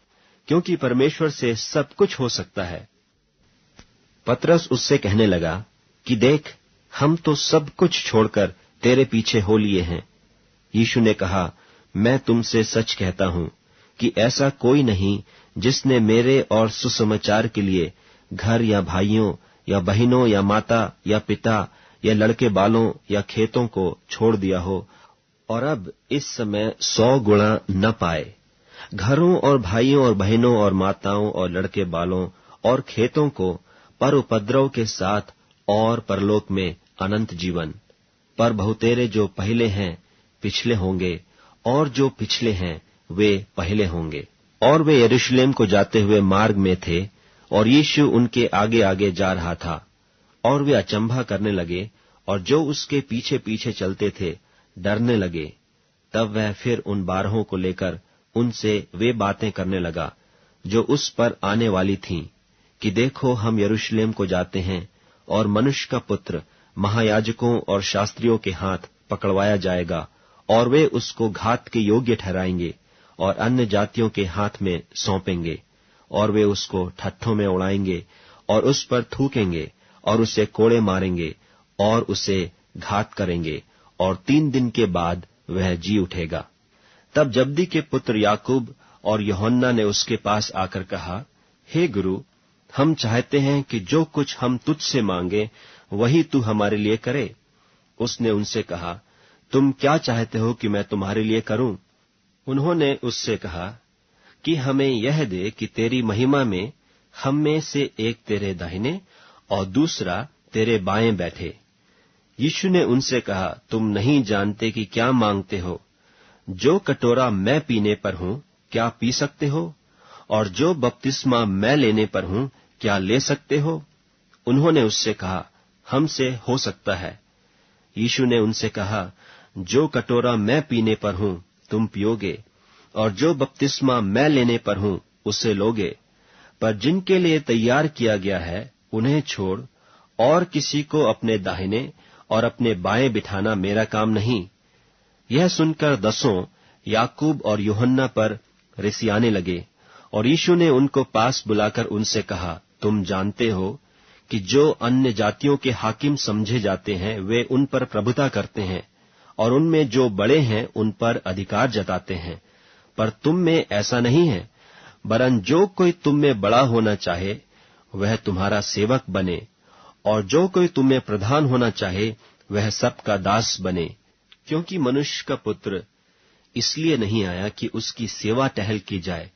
क्योंकि परमेश्वर से सब कुछ हो सकता है। पतरस उससे कहने लगा कि देख, हम तो सब कुछ छोड़कर तेरे पीछे हो लिए हैं। यीशु ने कहा, मैं तुमसे सच कहता हूं कि ऐसा कोई नहीं जिसने मेरे और सुसमाचार के लिए घर या भाइयों या बहनों या माता या पिता या लड़के बालों या खेतों को छोड़ दिया हो और अब इस समय 100 गुणा न पाए, घरों और भाइयों और बहनों और माताओं और लड़के बालों और खेतों को पर उपद्रव के साथ और परलोक में अनंत जीवन। पर बहुतेरे जो पहले हैं पिछले होंगे, और जो पिछले हैं वे पहले होंगे। और वे यरूशलेम को जाते हुए मार्ग में थे, और यीशु उनके आगे आगे जा रहा था। और वे अचंभा करने लगे, और जो उसके पीछे पीछे चलते थे डरने लगे। तब वह फिर उन 12 को लेकर उनसे वे बातें करने लगा जो उस पर आने वाली थीं, कि देखो, हम यरूशलेम को जाते हैं, और मनुष्य का पुत्र महायाजकों और शास्त्रियों के हाथ पकड़वाया जाएगा, और वे उसको घात के योग्य ठहराएंगे और अन्य जातियों के हाथ में सौंपेंगे, और वे उसको ठट्ठों में उड़ाएंगे और उस पर थूकेंगे और उसे कोड़े मारेंगे और उसे घात करेंगे, और 3 दिन के बाद वह जी उठेगा। तब जब्दी के पुत्र याकूब और यूहन्ना ने उसके पास आकर कहा, हे गुरु, हम चाहते हैं कि जो कुछ हम तुझसे मांगे वही तू हमारे लिए करे। उसने उनसे कहा, तुम क्या चाहते हो कि मैं तुम्हारे लिए करूं? उन्होंने उससे कहा कि हमें यह दे कि तेरी महिमा में हम में से एक तेरे दाहिने और दूसरा तेरे बाएं बैठे। यीशु ने उनसे कहा, तुम नहीं जानते कि क्या मांगते हो। जो कटोरा मैं पीने पर हूं क्या पी सकते हो, और जो बपतिस्मा मैं लेने पर हूं क्या ले सकते हो? उन्होंने उससे कहा, हमसे हो सकता है। यीशु ने उनसे कहा, जो कटोरा मैं पीने पर हूं तुम पियोगे, और जो बपतिस्मा मैं लेने पर हूं उसे लोगे, पर जिनके लिए तैयार किया गया है उन्हें छोड़ और किसी को अपने दाहिने और अपने बाएं बिठाना मेरा काम नहीं। यह सुनकर 10 याकूब और यूहन्ना पर रिसियाने लगे, और यीशु ने उनको पास बुलाकर उनसे कहा, तुम जानते हो कि जो अन्य जातियों के हाकिम समझे जाते हैं वे उन पर प्रभुता करते हैं, और उनमें जो बड़े हैं उन पर अधिकार जताते हैं। पर तुम में ऐसा नहीं है, वरन जो कोई तुम में बड़ा होना चाहे वह तुम्हारा सेवक बने, और जो कोई तुम में प्रधान होना चाहे वह सबका दास बने। क्योंकि मनुष्य का पुत्र इसलिए नहीं आया कि उसकी सेवा टहल की जाए,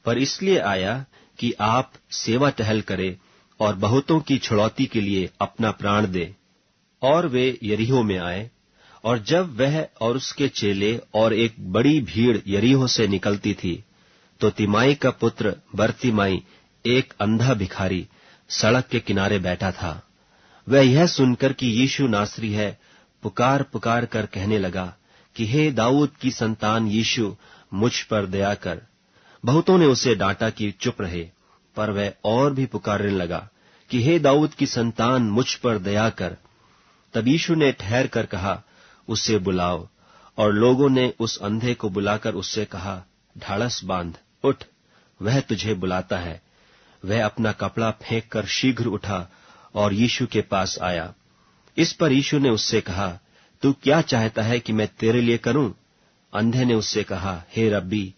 पर इसलिए आया कि आप सेवा टहल करे और बहुतों की छुड़ौती के लिए अपना प्राण दे। और वे यरीहो में आए, और जब वह और उसके चेले और एक बड़ी भीड़ यरीहो से निकलती थी, तो तिमाई का पुत्र बरतिमाई, एक अंधा भिखारी, सड़क के किनारे बैठा था। वह यह सुनकर कि यीशु नासरी है, पुकार पुकार कर कहने लगा कि हे दाऊद की संतान यीशु, मुझ पर दया कर। बहुतों ने उसे डांटा कि चुप रहे, पर वह और भी पुकारने लगा कि हे दाऊद की संतान, मुझ पर दया कर। तब यीशु ने ठहर कर कहा, उसे बुलाओ। और लोगों ने उस अंधे को बुलाकर उससे कहा, ढाढ़स बांध, उठ, वह तुझे बुलाता है। वह अपना कपड़ा फेंक कर शीघ्र उठा और यीशु के पास आया। इस पर यीशु ने उससे कहा, तू क्या चाहता है कि मैं तेरे लिए करूं? अंधे ने उससे कहा, हे रब्बी,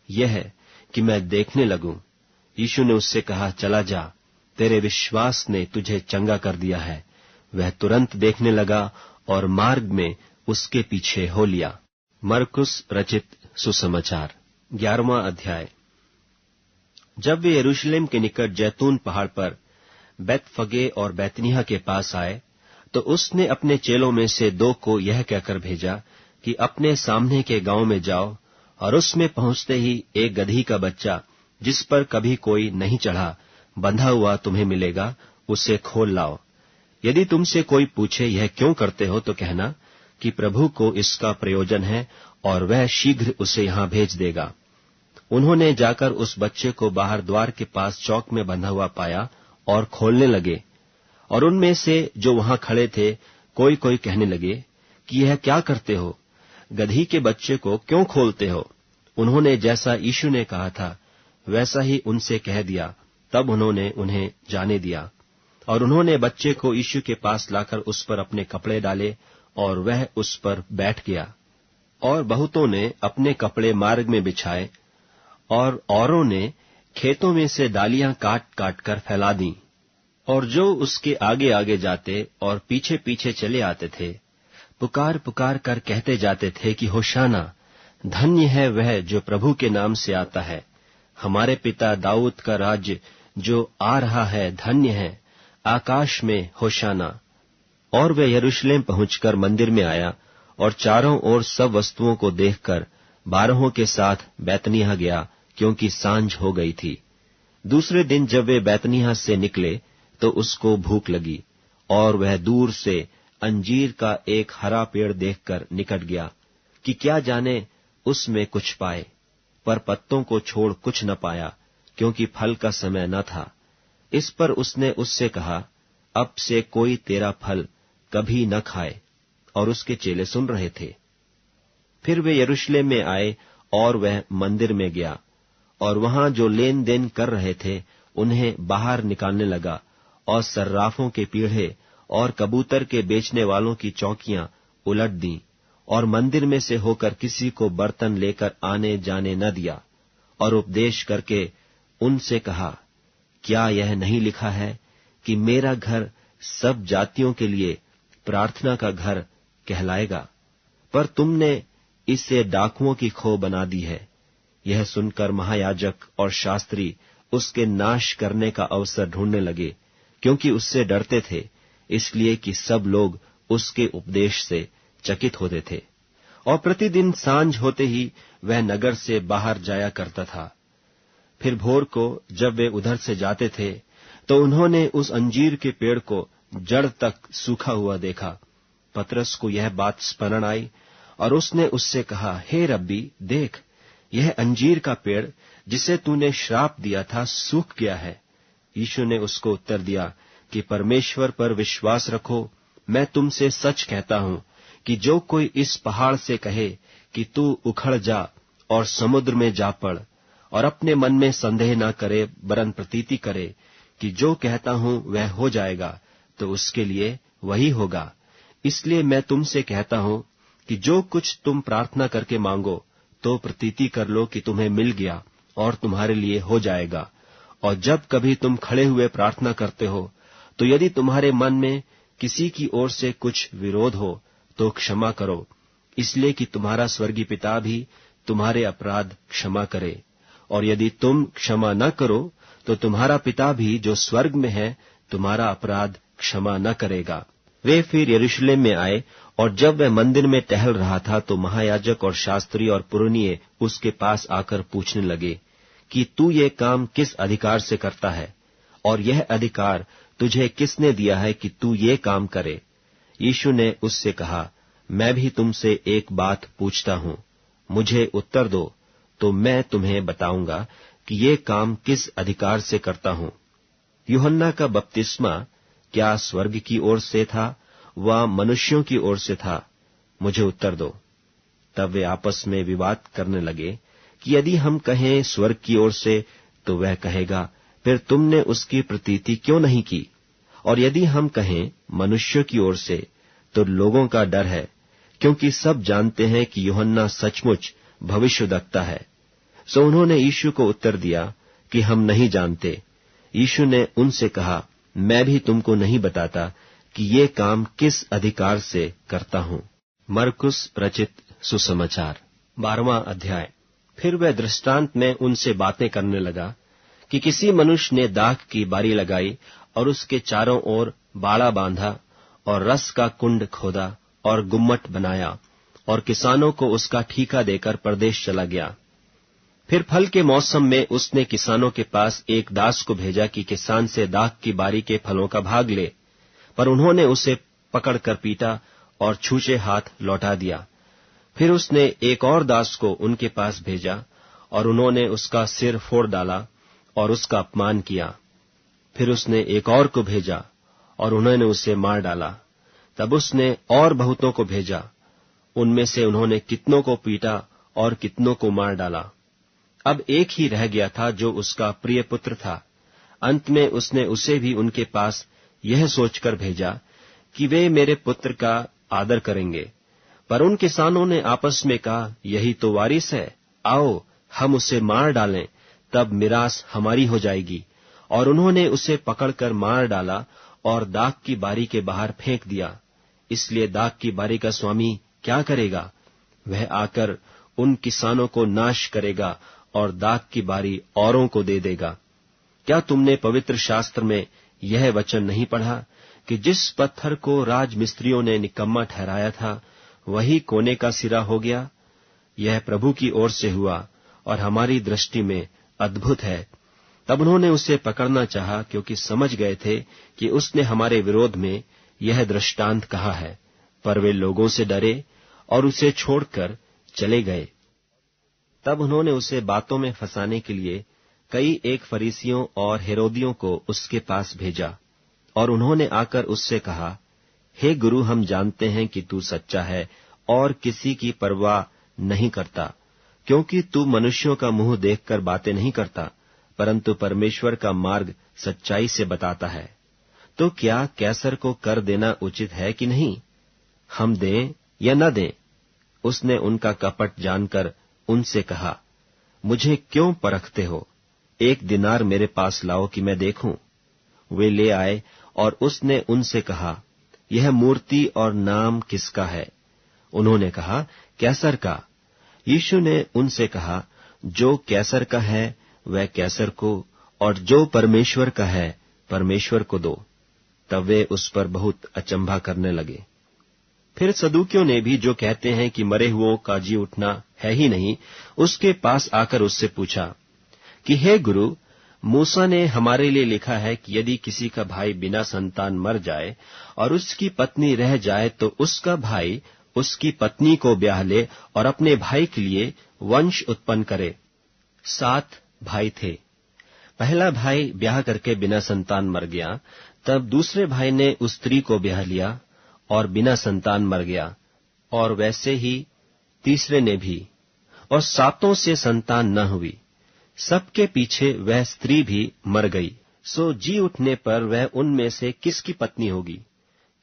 यह है कि मैं देखने लगूं। यीशु ने उससे कहा, चला जा, तेरे विश्वास ने तुझे चंगा कर दिया है। वह तुरंत देखने लगा और मार्ग में उसके पीछे हो लिया। मरकुस रचित सुसमाचार 11वां अध्याय। जब वे यरूशलेम के निकट जैतून पहाड़ पर बैतफगे और बैतनिय्याह के पास आए, तो उसने अपने चेलों में से 2 को यह कहकर भेजा कि अपने सामने के गांव में जाओ, और उसमें पहुंचते ही एक गदही का बच्चा, जिस पर कभी कोई नहीं चढ़ा, बंधा हुआ तुम्हें मिलेगा, उसे खोल लाओ। यदि तुमसे कोई पूछे, यह क्यों करते हो, तो कहना कि प्रभु को इसका प्रयोजन है और वह शीघ्र उसे यहां भेज देगा। उन्होंने जाकर उस बच्चे को बाहर द्वार के पास चौक में बंधा हुआ पाया और खोलने लगे। और उनमें से जो वहां खड़े थे, कोई कोई कहने लगे कि यह क्या करते हो, गदही के बच्चे को क्यों खोलते हो? उन्होंने जैसा यीशु ने कहा था वैसा ही उनसे कह दिया। तब उन्होंने उन्हें जाने दिया। और उन्होंने बच्चे को यीशु के पास लाकर उस पर अपने कपड़े डाले और वह उस पर बैठ गया। और बहुतों ने अपने कपड़े मार्ग में बिछाए और औरों ने खेतों में से डालियां काट काट कर फैला दी। और जो उसके आगे आगे जाते और पीछे पीछे चले आते थे, पुकार पुकार कर कहते जाते थे कि होशाना, धन्य है वह जो प्रभु के नाम से आता है। हमारे पिता दाऊद का राज्य जो आ रहा है, धन्य है, आकाश में होशाना। और वह यरूशलेम पहुंचकर मंदिर में आया और चारों ओर सब वस्तुओं को देखकर 12 के साथ बैतनिय्याह गया, क्योंकि सांझ हो गई थी। दूसरे दिन जब वे बैतनिय्याह से निकले, तो उसको भूख लगी, और वह दूर से अंजीर का एक हरा पेड़ देखकर निकट गया कि क्या जाने उसमें कुछ पाए, पर पत्तों को छोड़ कुछ न पाया, क्योंकि फल का समय न था। इस पर उसने उससे कहा, अब से कोई तेरा फल कभी न खाए। और उसके चेले सुन रहे थे। फिर वे यरूशलेम में आए और वह मंदिर में गया, और वहां जो लेन देन कर रहे थे उन्हें बाहर निकालने लगा, और सर्राफों के पीढ़े और कबूतर के बेचने वालों की चौकियां उलट दी, और मंदिर में से होकर किसी को बर्तन लेकर आने जाने न दिया। और उपदेश करके उनसे कहा, क्या यह नहीं लिखा है कि मेरा घर सब जातियों के लिए प्रार्थना का घर कहलाएगा? पर तुमने इसे डाकुओं की खो बना दी है। यह सुनकर महायाजक और शास्त्री उसके नाश करने का अवसर ढूंढने लगे, क्योंकि उससे डरते थे, इसलिए कि सब लोग उसके उपदेश से चकित होते थे। और प्रतिदिन सांझ होते ही वह नगर से बाहर जाया करता था। फिर भोर को जब वे उधर से जाते थे, तो उन्होंने उस अंजीर के पेड़ को जड़ तक सूखा हुआ देखा। पतरस को यह बात स्मरण आई, और उसने उससे कहा, हे रब्बी, देख, यह अंजीर का पेड़ जिसे तूने श्राप दिया था सूख गया है। यीशु ने उसको उत्तर दिया कि परमेश्वर पर विश्वास रखो। मैं तुमसे सच कहता हूं कि जो कोई इस पहाड़ से कहे कि तू उखड़ जा और समुद्र में जा पड़, और अपने मन में संदेह न करे, वरन प्रतीति करे कि जो कहता हूं वह हो जाएगा, तो उसके लिए वही होगा। इसलिए मैं तुमसे कहता हूं कि जो कुछ तुम प्रार्थना करके मांगो, तो प्रतीति कर लो कि तुम्हें मिल गया और तुम्हारे लिए हो जाएगा। और जब कभी तुम खड़े हुए प्रार्थना करते हो, तो यदि तुम्हारे मन में किसी की ओर से कुछ विरोध हो, तो क्षमा करो, इसलिए कि तुम्हारा स्वर्गीय पिता भी तुम्हारे अपराध क्षमा करे। और यदि तुम क्षमा न करो, तो तुम्हारा पिता भी जो स्वर्ग में है तुम्हारा अपराध क्षमा न करेगा। वे फिर यरूशलेम में आए, और जब वह मंदिर में टहल रहा था तो महायाजक और शास्त्री और पुरनिये उसके पास आकर पूछने लगे कि तू ये काम किस अधिकार से करता है, और यह अधिकार तुझे किसने दिया है कि तू ये काम करे? यीशु ने उससे कहा, मैं भी तुमसे एक बात पूछता हूं, मुझे उत्तर दो, तो मैं तुम्हें बताऊंगा कि ये काम किस अधिकार से करता हूं। यूहन्ना का बपतिस्मा क्या स्वर्ग की ओर से था व मनुष्यों की ओर से था? मुझे उत्तर दो। तब वे आपस में विवाद करने लगे कि यदि हम कहें स्वर्ग की ओर से, तो वह कहेगा, फिर तुमने उसकी प्रतीति क्यों नहीं की? और यदि हम कहें मनुष्य की ओर से, तो लोगों का डर है, क्योंकि सब जानते हैं कि यूहन्ना सचमुच भविष्यद्वक्ता है। सो उन्होंने यीशु को उत्तर दिया कि हम नहीं जानते। यीशु ने उनसे कहा, मैं भी तुमको नहीं बताता कि ये काम किस अधिकार से करता हूं। मरकुस रचित सुसमाचार 12वां अध्याय। फिर वह दृष्टांत में उनसे बातें करने लगा कि किसी मनुष्य ने दाख की बारी लगाई और उसके चारों ओर बाड़ा बांधा और रस का कुंड खोदा और गुम्मट बनाया और किसानों को उसका ठीका देकर परदेश चला गया। फिर फल के मौसम में उसने किसानों के पास एक दास को भेजा कि किसान से दाख की बारी के फलों का भाग ले, पर उन्होंने उसे पकड़कर पीटा और छूछे हाथ लौटा दिया। फिर उसने एक और दास को उनके पास भेजा और उन्होंने उसका सिर फोड़ डाला और उसका अपमान किया। फिर उसने एक और को भेजा और उन्होंने उसे मार डाला। तब उसने और बहुतों को भेजा, उनमें से उन्होंने कितनों को पीटा और कितनों को मार डाला। अब एक ही रह गया था जो उसका प्रिय पुत्र था। अंत में उसने उसे भी उनके पास यह सोचकर भेजा कि वे मेरे पुत्र का आदर करेंगे। पर उन किसानों ने आपस में कहा, यही तो वारिस है, आओ हम उसे मार डालें, तब मिरास हमारी हो जाएगी। और उन्होंने उसे पकड़कर मार डाला और दाख की बारी के बाहर फेंक दिया। इसलिए दाख की बारी का स्वामी क्या करेगा? वह आकर उन किसानों को नाश करेगा और दाख की बारी औरों को दे देगा। क्या तुमने पवित्र शास्त्र में यह वचन नहीं पढ़ा कि जिस पत्थर को राजमिस्त्रियों ने निकम्मा ठहराया था, वही कोने का सिरा हो गया? यह प्रभु की ओर से हुआ और हमारी दृष्टि में अद्भुत है। तब उन्होंने उसे पकड़ना चाहा, क्योंकि समझ गए थे कि उसने हमारे विरोध में यह दृष्टांत कहा है। पर वे लोगों से डरे और उसे छोड़कर चले गए। तब उन्होंने उसे बातों में फंसाने के लिए कई एक फरीसियों और हेरोदियों को उसके पास भेजा, और उन्होंने आकर उससे कहा, हे गुरु, हम जानते हैं कि तू सच्चा है और किसी की परवाह नहीं करता, क्योंकि तू मनुष्यों का मुंह देखकर बातें नहीं करता, परंतु परमेश्वर का मार्ग सच्चाई से बताता है। तो क्या कैसर को कर देना उचित है कि नहीं? हम दें या न दें? उसने उनका कपट जानकर उनसे कहा, मुझे क्यों परखते हो? 1 दिनार मेरे पास लाओ कि मैं देखूं। वे ले आए और उसने उनसे कहा, यह मूर्ति और नाम किसका है? उन्होंने कहा, कैसर का। यीशु ने उनसे कहा, जो कैसर का है वह कैसर को, और जो परमेश्वर का है परमेश्वर को दो। तब वे उस पर बहुत अचंभा करने लगे। फिर सदूकियों ने भी, जो कहते हैं कि मरे हुओं का जी उठना है ही नहीं, उसके पास आकर उससे पूछा कि हे गुरु, मूसा ने हमारे लिए लिखा है कि यदि किसी का भाई बिना संतान मर जाए और उसकी पत्नी रह जाए, तो उसका भाई उसकी पत्नी को ब्याह ले और अपने भाई के लिए वंश उत्पन्न करे। 7 भाई थे। पहला भाई ब्याह करके बिना संतान मर गया। तब दूसरे भाई ने उस स्त्री को ब्याह लिया और बिना संतान मर गया, और वैसे ही तीसरे ने भी, और 7 से संतान न हुई। सबके पीछे वह स्त्री भी मर गई। सो जी उठने पर वह उनमें से किसकी पत्नी होगी,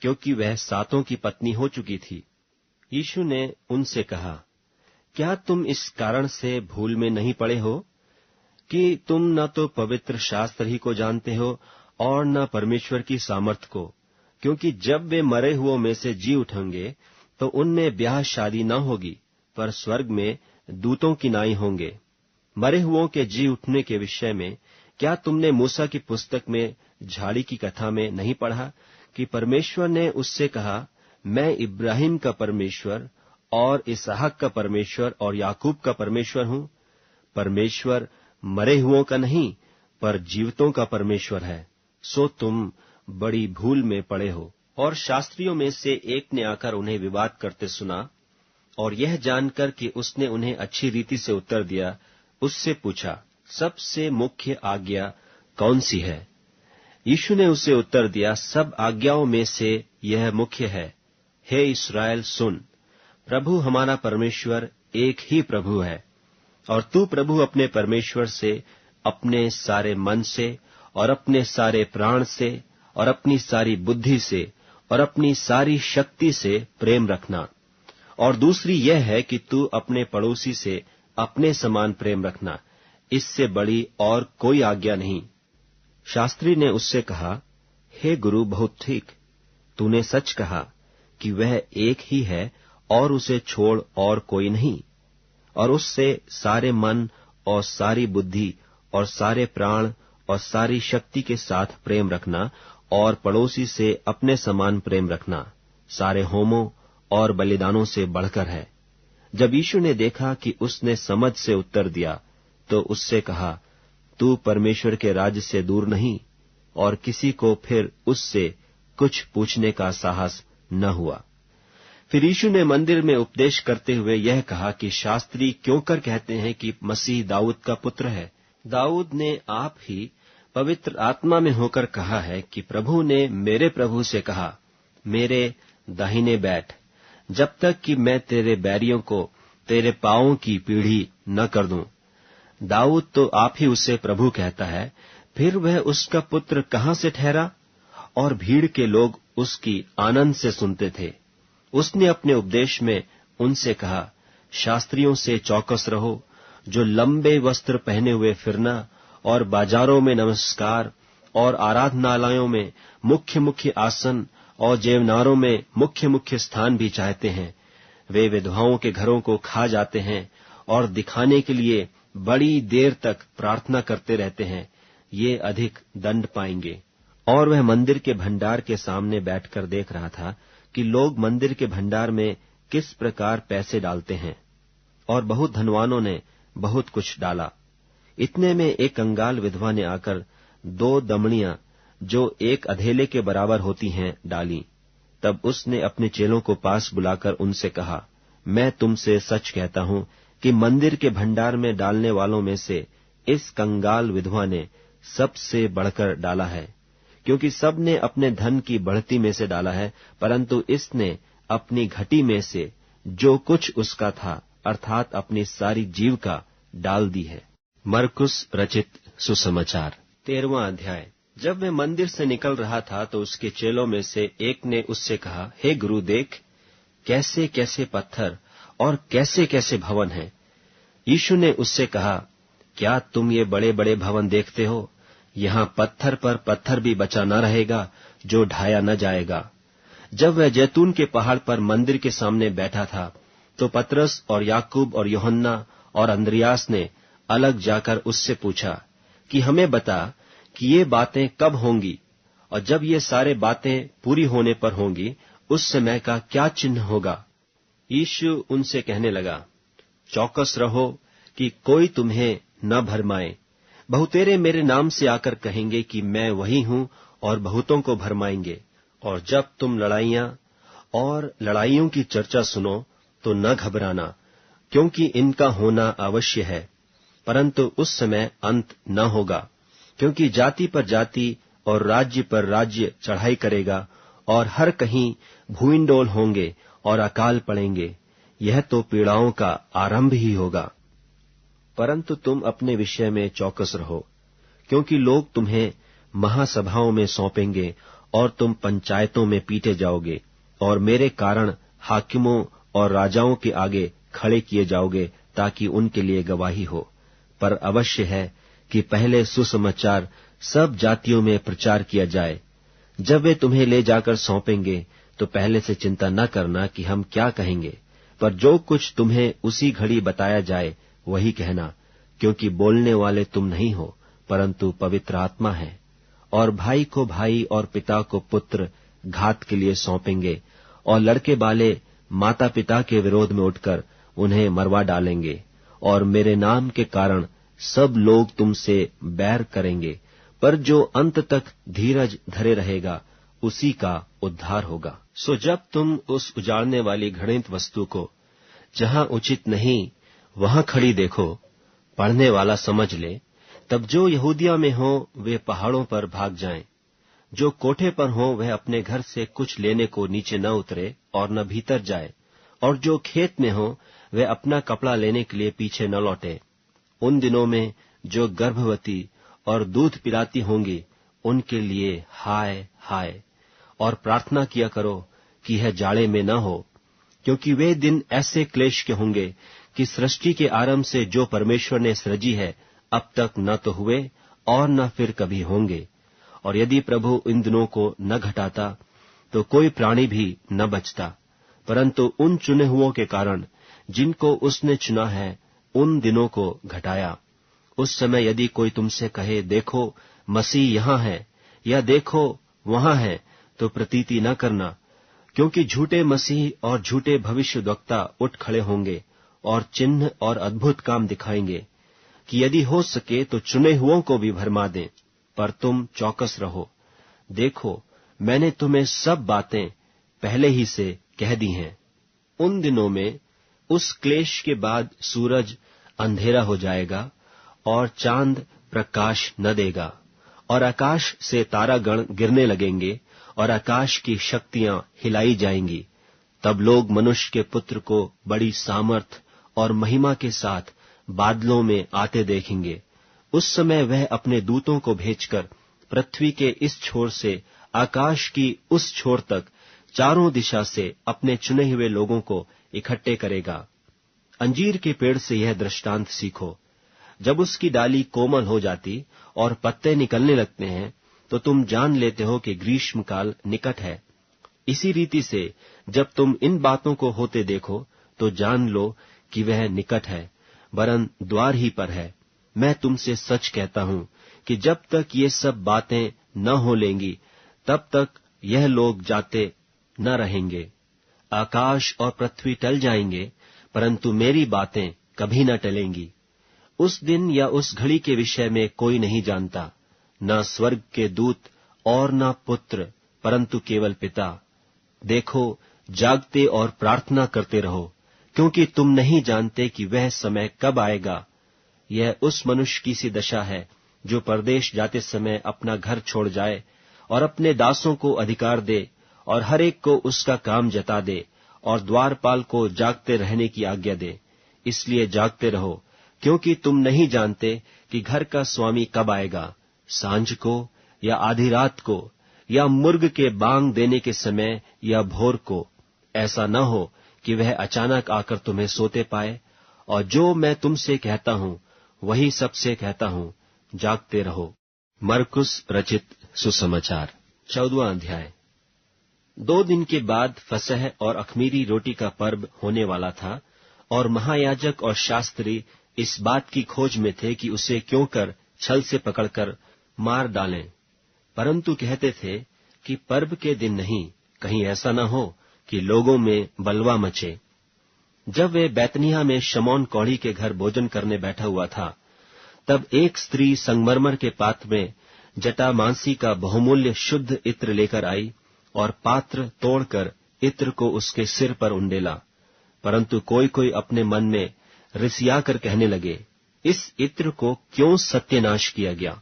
क्योंकि वह 7 की पत्नी हो चुकी थी। यीशु ने उनसे कहा, क्या तुम इस कारण से भूल में नहीं पड़े हो कि तुम न तो पवित्र शास्त्र ही को जानते हो और न परमेश्वर की सामर्थ को? क्योंकि जब वे मरे हुओं में से जी उठेंगे तो उनमें ब्याह शादी न होगी, पर स्वर्ग में दूतों की नाई होंगे। मरे हुओं के जी उठने के विषय में क्या तुमने मूसा की पुस्तक में झाड़ी की कथा में नहीं पढ़ा कि परमेश्वर ने उससे कहा, मैं इब्राहिम का परमेश्वर और इसहाक का परमेश्वर और याकूब का परमेश्वर हूं। परमेश्वर मरे हुओं का नहीं, पर जीवितों का परमेश्वर है। सो तुम बड़ी भूल में पड़े हो। और शास्त्रियों में से एक ने आकर उन्हें विवाद करते सुना, और यह जानकर कि उसने उन्हें अच्छी रीति से उत्तर दिया, उससे पूछा, सबसे मुख्य आज्ञा कौन सी है? यीशु ने उसे उत्तर दिया, सब आज्ञाओं में से यह मुख्य है, हे इस्राएल सुन, प्रभु हमारा परमेश्वर एक ही प्रभु है, और तू प्रभु अपने परमेश्वर से अपने सारे मन से और अपने सारे प्राण से और अपनी सारी बुद्धि से और अपनी सारी शक्ति से प्रेम रखना। और दूसरी यह है कि तू अपने पड़ोसी से अपने समान प्रेम रखना। इससे बड़ी और कोई आज्ञा नहीं। शास्त्री ने उससे कहा, हे गुरु, बहुत ठीक, तूने सच कहा कि वह एक ही है और उसे छोड़ और कोई नहीं, और उससे सारे मन और सारी बुद्धि और सारे प्राण और सारी शक्ति के साथ प्रेम रखना, और पड़ोसी से अपने समान प्रेम रखना सारे होमों और बलिदानों से बढ़कर है। जब यीशु ने देखा कि उसने समझ से उत्तर दिया, तो उससे कहा, तू परमेश्वर के राज्य से दूर नहीं, और किसी को फिर उससे कुछ पूछने का साहस न हुआ। फिर यीशु ने मंदिर में उपदेश करते हुए यह कहा कि शास्त्री क्यों कर कहते हैं कि मसीह दाऊद का पुत्र है। दाऊद ने आप ही पवित्र आत्मा में होकर कहा है कि प्रभु ने मेरे प्रभु से कहा, मेरे दाहिने बैठ, जब तक कि मैं तेरे बैरियों को तेरे पांवों की पीढ़ी न कर दूं। दाऊद तो आप ही उसे प्रभु कहता है, फिर वह उसका पुत्र कहां से ठहरा? और भीड़ के लोग उसकी आनंद से सुनते थे। उसने अपने उपदेश में उनसे कहा, शास्त्रियों से चौकस रहो, जो लंबे वस्त्र पहने हुए फिरना और बाजारों में नमस्कार और आराधनालयों में मुख्य मुख्य आसन और जेवनारों में मुख्य मुख्य स्थान भी चाहते हैं। वे विधवाओं के घरों को खा जाते हैं और दिखाने के लिए बड़ी देर तक प्रार्थना करते रहते हैं। ये अधिक दंड पाएंगे। और वह मंदिर के भंडार के सामने बैठकर देख रहा था कि लोग मंदिर के भंडार में किस प्रकार पैसे डालते हैं, और बहुत धनवानों ने बहुत कुछ डाला। इतने में एक कंगाल विधवा ने आकर 2 दमड़ियां, जो एक अधेले के बराबर होती हैं, डाली। तब उसने अपने चेलों को पास बुलाकर उनसे कहा, मैं तुमसे सच कहता हूं कि मंदिर के भंडार में डालने वालों में से इस कंगाल विधवा ने सबसे बढ़कर डाला है, क्योंकि सब ने अपने धन की बढ़ती में से डाला है, परंतु इसने अपनी घटी में से जो कुछ उसका था, अर्थात अपनी सारी जीविका डाल दी है। मरकुस रचित सुसमाचार 13वां अध्याय। जब वह मंदिर से निकल रहा था तो उसके चेलों में से एक ने उससे कहा, हे गुरु, देख कैसे कैसे पत्थर और कैसे कैसे भवन हैं। यीशु ने उससे कहा, क्या तुम ये बड़े बड़े भवन देखते हो? यहाँ पत्थर पर पत्थर भी बचा न रहेगा जो ढाया न जाएगा। जब वह जैतून के पहाड़ पर मंदिर के सामने बैठा था, तो पतरस और याकूब और यूहन्ना और अंद्रियास ने अलग जाकर उससे पूछा कि हमें बता कि ये बातें कब होंगी, और जब ये सारे बातें पूरी होने पर होंगी, उस समय का क्या चिन्ह होगा? यीशु उनसे कहने लगा, चौकस रहो कि कोई तुम्हें न भरमाए। बहुतेरे मेरे नाम से आकर कहेंगे कि मैं वही हूं, और बहुतों को भरमाएंगे। और जब तुम लड़ाइयां और लड़ाइयों की चर्चा सुनो तो न घबराना, क्योंकि इनका होना अवश्य है, परंतु उस समय अंत न होगा। क्योंकि जाति पर जाति और राज्य पर राज्य चढ़ाई करेगा, और हर कहीं भूइंडोल होंगे और अकाल पड़ेंगे। यह तो पीड़ाओं का आरंभ ही होगा। परंतु तुम अपने विषय में चौकस रहो, क्योंकि लोग तुम्हें महासभाओं में सौंपेंगे और तुम पंचायतों में पीटे जाओगे, और मेरे कारण हाकिमों और राजाओं के आगे खड़े किए जाओगे, ताकि उनके लिए गवाही हो। पर अवश्य है कि पहले सुसमाचार सब जातियों में प्रचार किया जाए। जब वे तुम्हें ले जाकर सौंपेंगे तो पहले से चिंता न करना कि हम क्या कहेंगे, पर जो कुछ तुम्हें उसी घड़ी बताया जाए वही कहना, क्योंकि बोलने वाले तुम नहीं हो, परंतु पवित्र आत्मा है। और भाई को भाई और पिता को पुत्र घात के लिए सौंपेंगे, और लड़के बाले माता पिता के विरोध में उठकर उन्हें मरवा डालेंगे। और मेरे नाम के कारण सब लोग तुमसे बैर करेंगे, पर जो अंत तक धीरज धरे रहेगा उसी का उद्धार होगा। सो जब तुम उस उजाड़ने वाली घृणित वस्तु को जहां उचित नहीं वहां खड़ी देखो, पढ़ने वाला समझ ले, तब जो यहूदिया में हो वे पहाड़ों पर भाग जाएं, जो कोठे पर हो वह अपने घर से कुछ लेने को नीचे न उतरे और न भीतर जाए, और जो खेत में हो वह अपना कपड़ा लेने के लिए पीछे न लौटे। उन दिनों में जो गर्भवती और दूध पिलाती होंगी उनके लिए हाय हाय। और प्रार्थना किया करो कि यह जाड़े में न हो, क्योंकि वे दिन ऐसे क्लेश के होंगे कि सृष्टि के आरंभ से जो परमेश्वर ने सृजी है अब तक न तो हुए और न फिर कभी होंगे। और यदि प्रभु इन दिनों को न घटाता तो कोई प्राणी भी न बचता, परंतु उन चुने हुओं के कारण जिनको उसने चुना है उन दिनों को घटाया। उस समय यदि कोई तुमसे कहे देखो मसीह यहाँ है या देखो वहां है, तो प्रतीति न करना, क्योंकि झूठे मसीह और झूठे भविष्यद्वक्ता उठ खड़े होंगे और चिन्ह और अद्भुत काम दिखाएंगे, कि यदि हो सके तो चुने हुओं को भी भरमा दें। पर तुम चौकस रहो, देखो मैंने तुम्हें सब बातें पहले ही से कह दी हैं। उन दिनों में उस क्लेश के बाद सूरज अंधेरा हो जाएगा और चांद प्रकाश न देगा, और आकाश से तारागण गिरने लगेंगे और आकाश की शक्तियां हिलाई जाएंगी। तब लोग मनुष्य के पुत्र को बड़ी सामर्थ और महिमा के साथ बादलों में आते देखेंगे। उस समय वह अपने दूतों को भेजकर पृथ्वी के इस छोर से आकाश की उस छोर तक चारों दिशा से अपने चुने हुए लोगों को इकट्ठे करेगा। अंजीर के पेड़ से यह दृष्टांत सीखो, जब उसकी डाली कोमल हो जाती और पत्ते निकलने लगते हैं तो तुम जान लेते हो कि ग्रीष्म काल निकट है। इसी रीति से जब तुम इन बातों को होते देखो तो जान लो कि वह निकट है, वरन द्वार ही पर है। मैं तुमसे सच कहता हूं कि जब तक ये सब बातें न हो लेंगी तब तक यह लोग जाते न रहेंगे। आकाश और पृथ्वी टल जाएंगे, परंतु मेरी बातें कभी न टलेंगी। उस दिन या उस घड़ी के विषय में कोई नहीं जानता, न स्वर्ग के दूत और न पुत्र, परंतु केवल पिता। देखो, जागते और प्रार्थना करते रहो, क्योंकि तुम नहीं जानते कि वह समय कब आएगा। यह उस मनुष्य की सी दशा है जो परदेश जाते समय अपना घर छोड़ जाए और अपने दासों को अधिकार दे और हर एक को उसका काम जता दे और द्वारपाल को जागते रहने की आज्ञा दे। इसलिए जागते रहो, क्योंकि तुम नहीं जानते कि घर का स्वामी कब आएगा, सांझ को या आधी रात को या मुर्ग के बांग देने के समय या भोर को। ऐसा न हो कि वह अचानक आकर तुम्हें सोते पाए। और जो मैं तुमसे कहता हूं वही सबसे कहता हूं, जागते रहो। मरकुस रचित सुसमाचार 14वां अध्याय। 2 दिन के बाद फसह और अख़मीरी रोटी का पर्व होने वाला था, और महायाजक और शास्त्री इस बात की खोज में थे कि उसे क्यों कर छल से पकड़कर मार डालें, परंतु कहते थे कि पर्व के दिन नहीं, कहीं ऐसा न हो कि लोगों में बलवा मचे। जब वे बैतनिय्याह में शमौन कौड़ी के घर भोजन करने बैठा हुआ था, तब एक स्त्री संगमरमर के पात्र में जटामांसी का बहुमूल्य शुद्ध इत्र लेकर आई और पात्र तोड़कर इत्र को उसके सिर पर उंडेला। परंतु कोई कोई अपने मन में रिसियाकर कहने लगे, इस इत्र को क्यों सत्यानाश किया गया,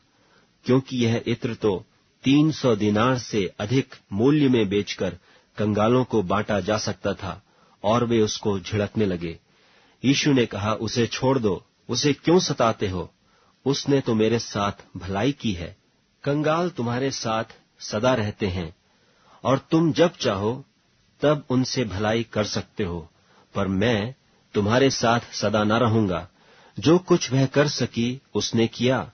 क्योंकि यह इत्र तो 300 दिनार से अधिक मूल्य में बेचकर कंगालों को बांटा जा सकता था। और वे उसको झिड़कने लगे। यीशु ने कहा, उसे छोड़ दो, उसे क्यों सताते हो, उसने तो मेरे साथ भलाई की है। कंगाल तुम्हारे साथ सदा रहते हैं और तुम जब चाहो तब उनसे भलाई कर सकते हो, पर मैं तुम्हारे साथ सदा न रहूंगा। जो कुछ वह कर सकी उसने किया।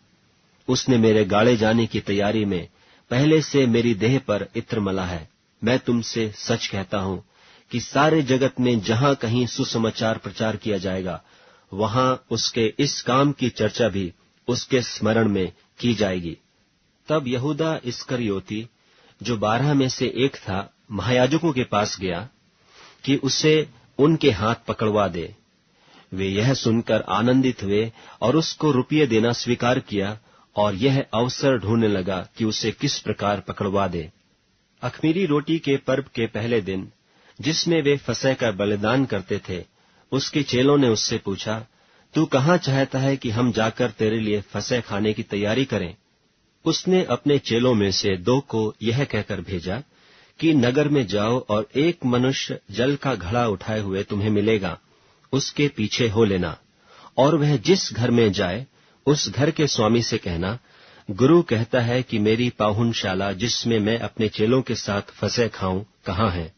उसने मेरे गाड़े जाने की तैयारी में पहले से मेरी देह पर इत्र मला है। मैं तुमसे सच कहता हूं कि सारे जगत में जहां कहीं सुसमाचार प्रचार किया जाएगा, वहां उसके इस काम की चर्चा भी उसके स्मरण में की जाएगी। तब यहूदा इस्करियोती, जो 12 में से एक था, महायाजकों के पास गया कि उसे उनके हाथ पकड़वा दे। वे यह सुनकर आनंदित हुए और उसको रुपये देना स्वीकार किया और यह अवसर ढूंढने लगा कि उसे किस प्रकार पकड़वा दे। अख़मीरी रोटी के पर्व के पहले दिन, जिसमें वे फसह का बलिदान करते थे, उसके चेलों ने उससे पूछा, तू कहाँ चाहता है कि हम जाकर तेरे लिए फसह खाने की तैयारी करें? उसने अपने चेलों में से 2 को यह कहकर भेजा कि नगर में जाओ और एक मनुष्य जल का घड़ा उठाए हुए तुम्हें मिलेगा, उसके पीछे हो लेना, और वह जिस घर में जाए उस घर के स्वामी से कहना, गुरु कहता है कि मेरी पाहुनशाला जिसमें मैं अपने चेलों के साथ फसह खाऊं कहाँ है?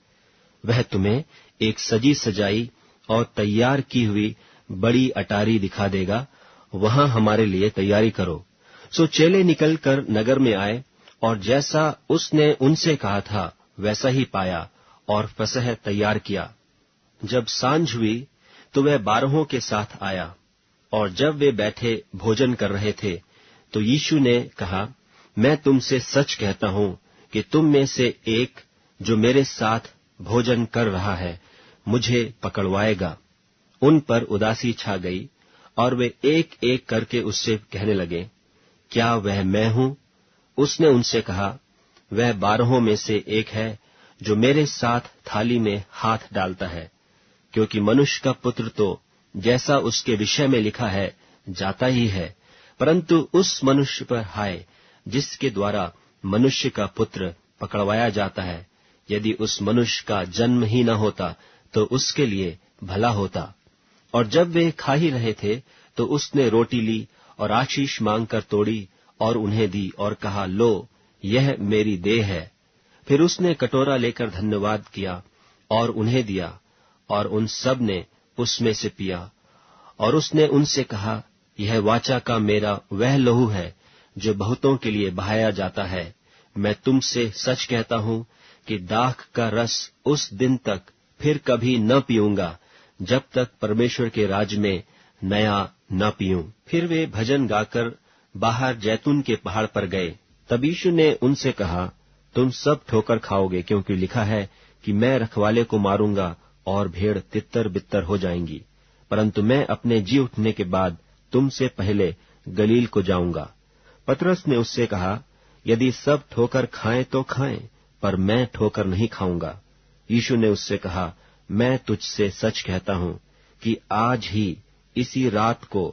वह तुम्हें एक सजी सजाई और तैयार की हुई बड़ी अटारी दिखा देगा, वहां हमारे लिए तैयारी करो। सो चेले निकलकर नगर में आए और जैसा उसने उनसे कहा था वैसा ही पाया और फसह तैयार किया। जब सांझ हुई तो वह 12 के साथ आया, और जब वे बैठे भोजन कर रहे थे तो यीशु ने कहा, मैं तुमसे सच कहता हूं कि तुम में से एक जो मेरे साथ भोजन कर रहा है मुझे पकड़वाएगा। उन पर उदासी छा गई और वे एक एक करके उससे कहने लगे, क्या वह मैं हूं? उसने उनसे कहा, वह 12 में से एक है जो मेरे साथ थाली में हाथ डालता है, क्योंकि मनुष्य का पुत्र तो जैसा उसके विषय में लिखा है जाता ही है, परंतु उस मनुष्य पर हाय जिसके द्वारा मनुष्य का पुत्र पकड़वाया जाता है। यदि उस मनुष्य का जन्म ही न होता तो उसके लिए भला होता। और जब वे खा ही रहे थे तो उसने रोटी ली और आशीष मांगकर तोड़ी और उन्हें दी और कहा, लो, यह मेरी देह है। फिर उसने कटोरा लेकर धन्यवाद किया और उन्हें दिया, और उन सब ने उसमें से पिया। और उसने उनसे कहा, यह वाचा का मेरा वह लहू है जो बहुतों के लिए बहाया जाता है। मैं तुमसे सच कहता हूं कि दाख का रस उस दिन तक फिर कभी न पीऊंगा जब तक परमेश्वर के राज्य में नया न पीऊं। फिर वे भजन गाकर बाहर जैतून के पहाड़ पर गए। तब यीशु ने उनसे कहा, तुम सब ठोकर खाओगे, क्योंकि लिखा है कि मैं रखवाले को मारूंगा और भेड़ तितर बितर हो जाएंगी। परंतु मैं अपने जी उठने के बाद तुमसे पहले गलील को जाऊंगा। पतरस ने उससे कहा, यदि सब ठोकर खाएं तो खाएं, पर मैं ठोकर नहीं खाऊंगा। यीशु ने उससे कहा, मैं तुझसे सच कहता हूं कि आज ही इसी रात को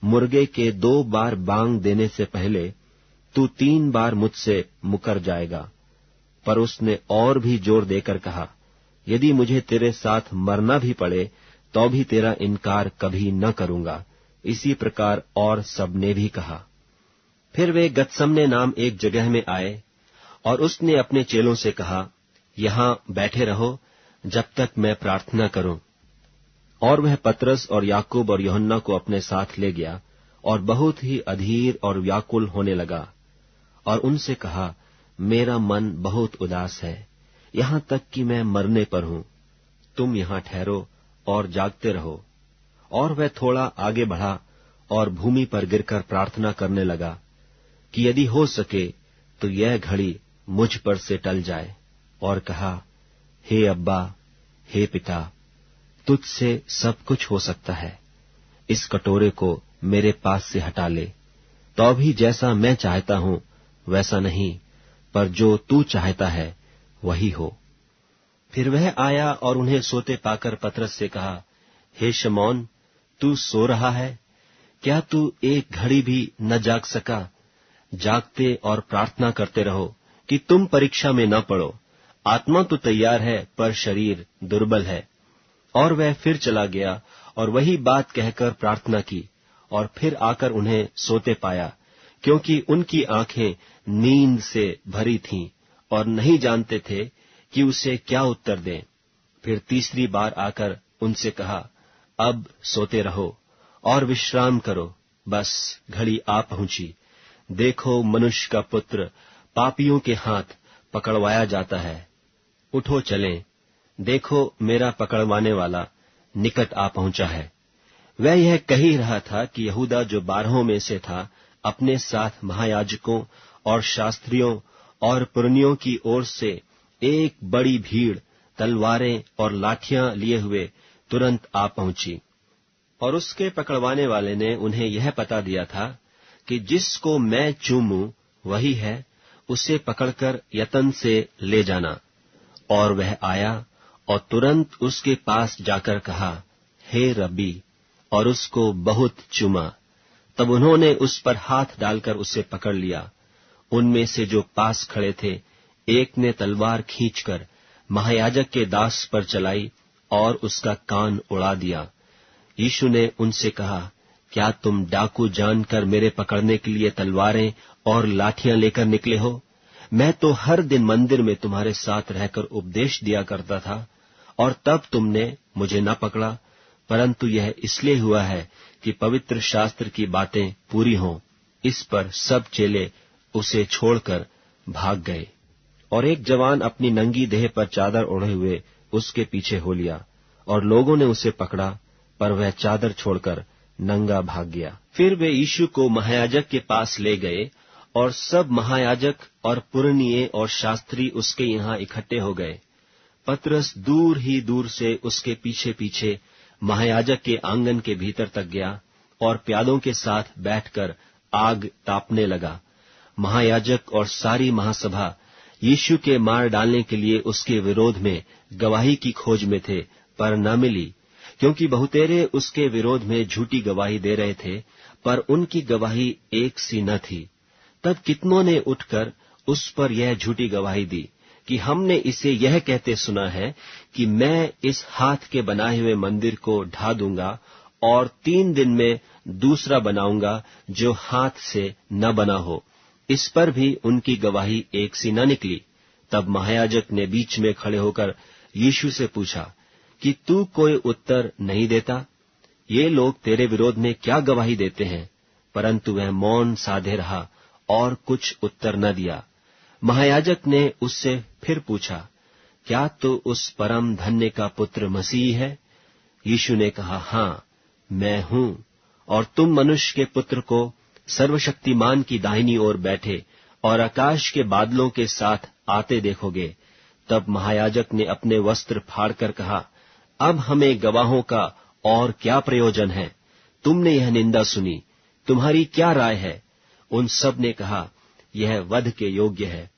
मुर्गे के 2 बार बांग देने से पहले तू 3 बार मुझसे मुकर जाएगा। पर उसने और भी जोर देकर कहा, यदि मुझे तेरे साथ मरना भी पड़े तो भी तेरा इनकार कभी न करूंगा। इसी प्रकार और सबने भी कहा। फिर वे गतसमने नाम एक जगह में आए और उसने अपने चेलों से कहा, यहां बैठे रहो जब तक मैं प्रार्थना करूं। और वह पतरस और याकूब और यूहन्ना को अपने साथ ले गया और बहुत ही अधीर और व्याकुल होने लगा और उनसे कहा, मेरा मन बहुत उदास है, यहां तक कि मैं मरने पर हूं। तुम यहां ठहरो और जागते रहो। और वह थोड़ा आगे बढ़ा और भूमि पर गिरकर प्रार्थना करने लगा कि यदि हो सके तो यह घड़ी मुझ पर से टल जाए, और कहा, हे अब्बा, हे पिता, तुझसे सब कुछ हो सकता है। इस कटोरे को मेरे पास से हटा ले, तो भी जैसा मैं चाहता हूं वैसा नहीं, पर जो तू चाहता है वही हो। फिर वह आया और उन्हें सोते पाकर पतरस से कहा, हे शमौन, तू सो रहा है? क्या तू एक घड़ी भी न जाग सका? जागते और प्रार्थना करते रहो कि तुम परीक्षा में न पड़ो। आत्मा तो तैयार है पर शरीर दुर्बल है। और वह फिर चला गया और वही बात कहकर प्रार्थना की, और फिर आकर उन्हें सोते पाया, क्योंकि उनकी आंखें नींद से भरी थीं और नहीं जानते थे कि उसे क्या उत्तर दें। फिर तीसरी बार आकर उनसे कहा, अब सोते रहो और विश्राम करो, बस घड़ी आ पहुंची। देखो, मनुष्य का पुत्र पापियों के हाथ पकड़वाया जाता है। उठो चलें, देखो मेरा पकड़वाने वाला निकट आ पहुंचा है। वह यह कह ही रहा था कि यहूदा जो 12 में से था अपने साथ महायाजकों और शास्त्रियों और पुरनियों की ओर से एक बड़ी भीड़ तलवारें और लाठियां लिए हुए तुरंत आ पहुंची। और उसके पकड़वाने वाले ने उन्हें यह पता दिया था कि जिसको मैं चूमूं वही है, उसे पकड़कर यतन से ले जाना। और वह आया और तुरंत उसके पास जाकर कहा, हे रब्बी, और उसको बहुत चूमा। तब उन्होंने उस पर हाथ डालकर उसे पकड़ लिया। उनमें से जो पास खड़े थे, एक ने तलवार खींचकर महायाजक के दास पर चलाई और उसका कान उड़ा दिया। यीशु ने उनसे कहा, क्या तुम डाकू जानकर मेरे पकड़ने के लिए तलवारें और लाठियां लेकर निकले हो? मैं तो हर दिन मंदिर में तुम्हारे साथ रहकर उपदेश दिया करता था, और तब तुमने मुझे न पकड़ा, परंतु यह इसलिए हुआ है कि पवित्र शास्त्र की बातें पूरी हों। इस पर सब चेले उसे छोड़कर भाग गए। और एक जवान अपनी नंगी देह पर चादर ओढ़े हुए उसके पीछे हो लिया, और लोगों ने उसे पकड़ा, पर वह चादर छोड़कर नंगा भाग गया। फिर वे यीशु को महायाजक के पास ले गए, और सब महायाजक और पुरनिये और शास्त्री उसके यहाँ इकट्ठे हो गए। पतरस दूर ही दूर से उसके पीछे पीछे महायाजक के आंगन के भीतर तक गया और प्यादों के साथ बैठकर आग तापने लगा। महायाजक और सारी महासभा यीशु के मार डालने के लिए उसके विरोध में गवाही की खोज में थे, पर न मिली, क्योंकि बहुतेरे उसके विरोध में झूठी गवाही दे रहे थे, पर उनकी गवाही एक सी न थी। तब कितनों ने उठकर उस पर यह झूठी गवाही दी कि हमने इसे यह कहते सुना है कि मैं इस हाथ के बनाए हुए मंदिर को ढा दूंगा और 3 दिन में दूसरा बनाऊंगा जो हाथ से न बना हो। इस पर भी उनकी गवाही एक सी न निकली। तब महायाजक ने बीच में खड़े होकर यीशु से पूछा कि तू कोई उत्तर नहीं देता? ये लोग तेरे विरोध में क्या गवाही देते हैं? परंतु वह मौन साधे रहा और कुछ उत्तर न दिया। महायाजक ने उससे फिर पूछा, क्या तू उस परम धन्य का पुत्र मसीह है? यीशु ने कहा, हाँ, मैं हूं। और तुम मनुष्य के पुत्र को सर्वशक्तिमान की दाहिनी ओर बैठे और आकाश के बादलों के साथ आते देखोगे। तब महायाजक ने अपने वस्त्र फाड़कर कहा, अब हमें गवाहों का और क्या प्रयोजन है? तुमने यह निंदा सुनी, तुम्हारी क्या राय है? उन सब ने कहा, यह वध के योग्य है।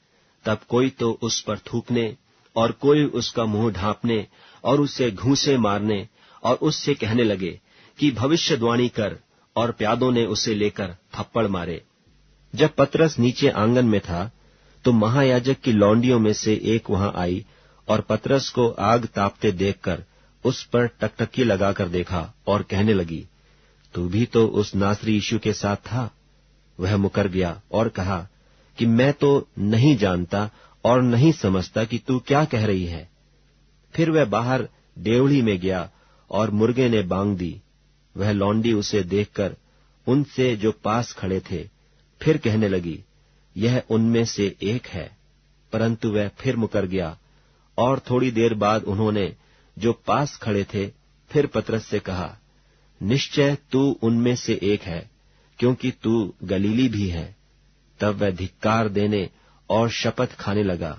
तब कोई तो उस पर थूकने और कोई उसका मुंह ढांपने और उसे घूंसे मारने और उससे कहने लगे कि भविष्यवाणी कर, और प्यादों ने उसे लेकर थप्पड़ मारे। जब पतरस नीचे आंगन में था, तो महायाजक की लौंडियों में से एक वहां आई और पतरस को आग तापते देखकर उस पर टकटकी लगाकर देखा और कहने लगी, तू भी तो उस नासरी यीशु के साथ था। वह मुकर गया और कहा कि मैं तो नहीं जानता और नहीं समझता कि तू क्या कह रही है। फिर वह बाहर डेवढ़ी में गया और मुर्गे ने बांग दी। वह लौंडी उसे देखकर उनसे जो पास खड़े थे फिर कहने लगी, यह उनमें से एक है। परंतु वह फिर मुकर गया। और थोड़ी देर बाद उन्होंने जो पास खड़े थे फिर पतरस से कहा, निश्चय तू उनमें से एक है, क्योंकि तू गलीली भी है। तब वह धिक्कार देने और शपथ खाने लगा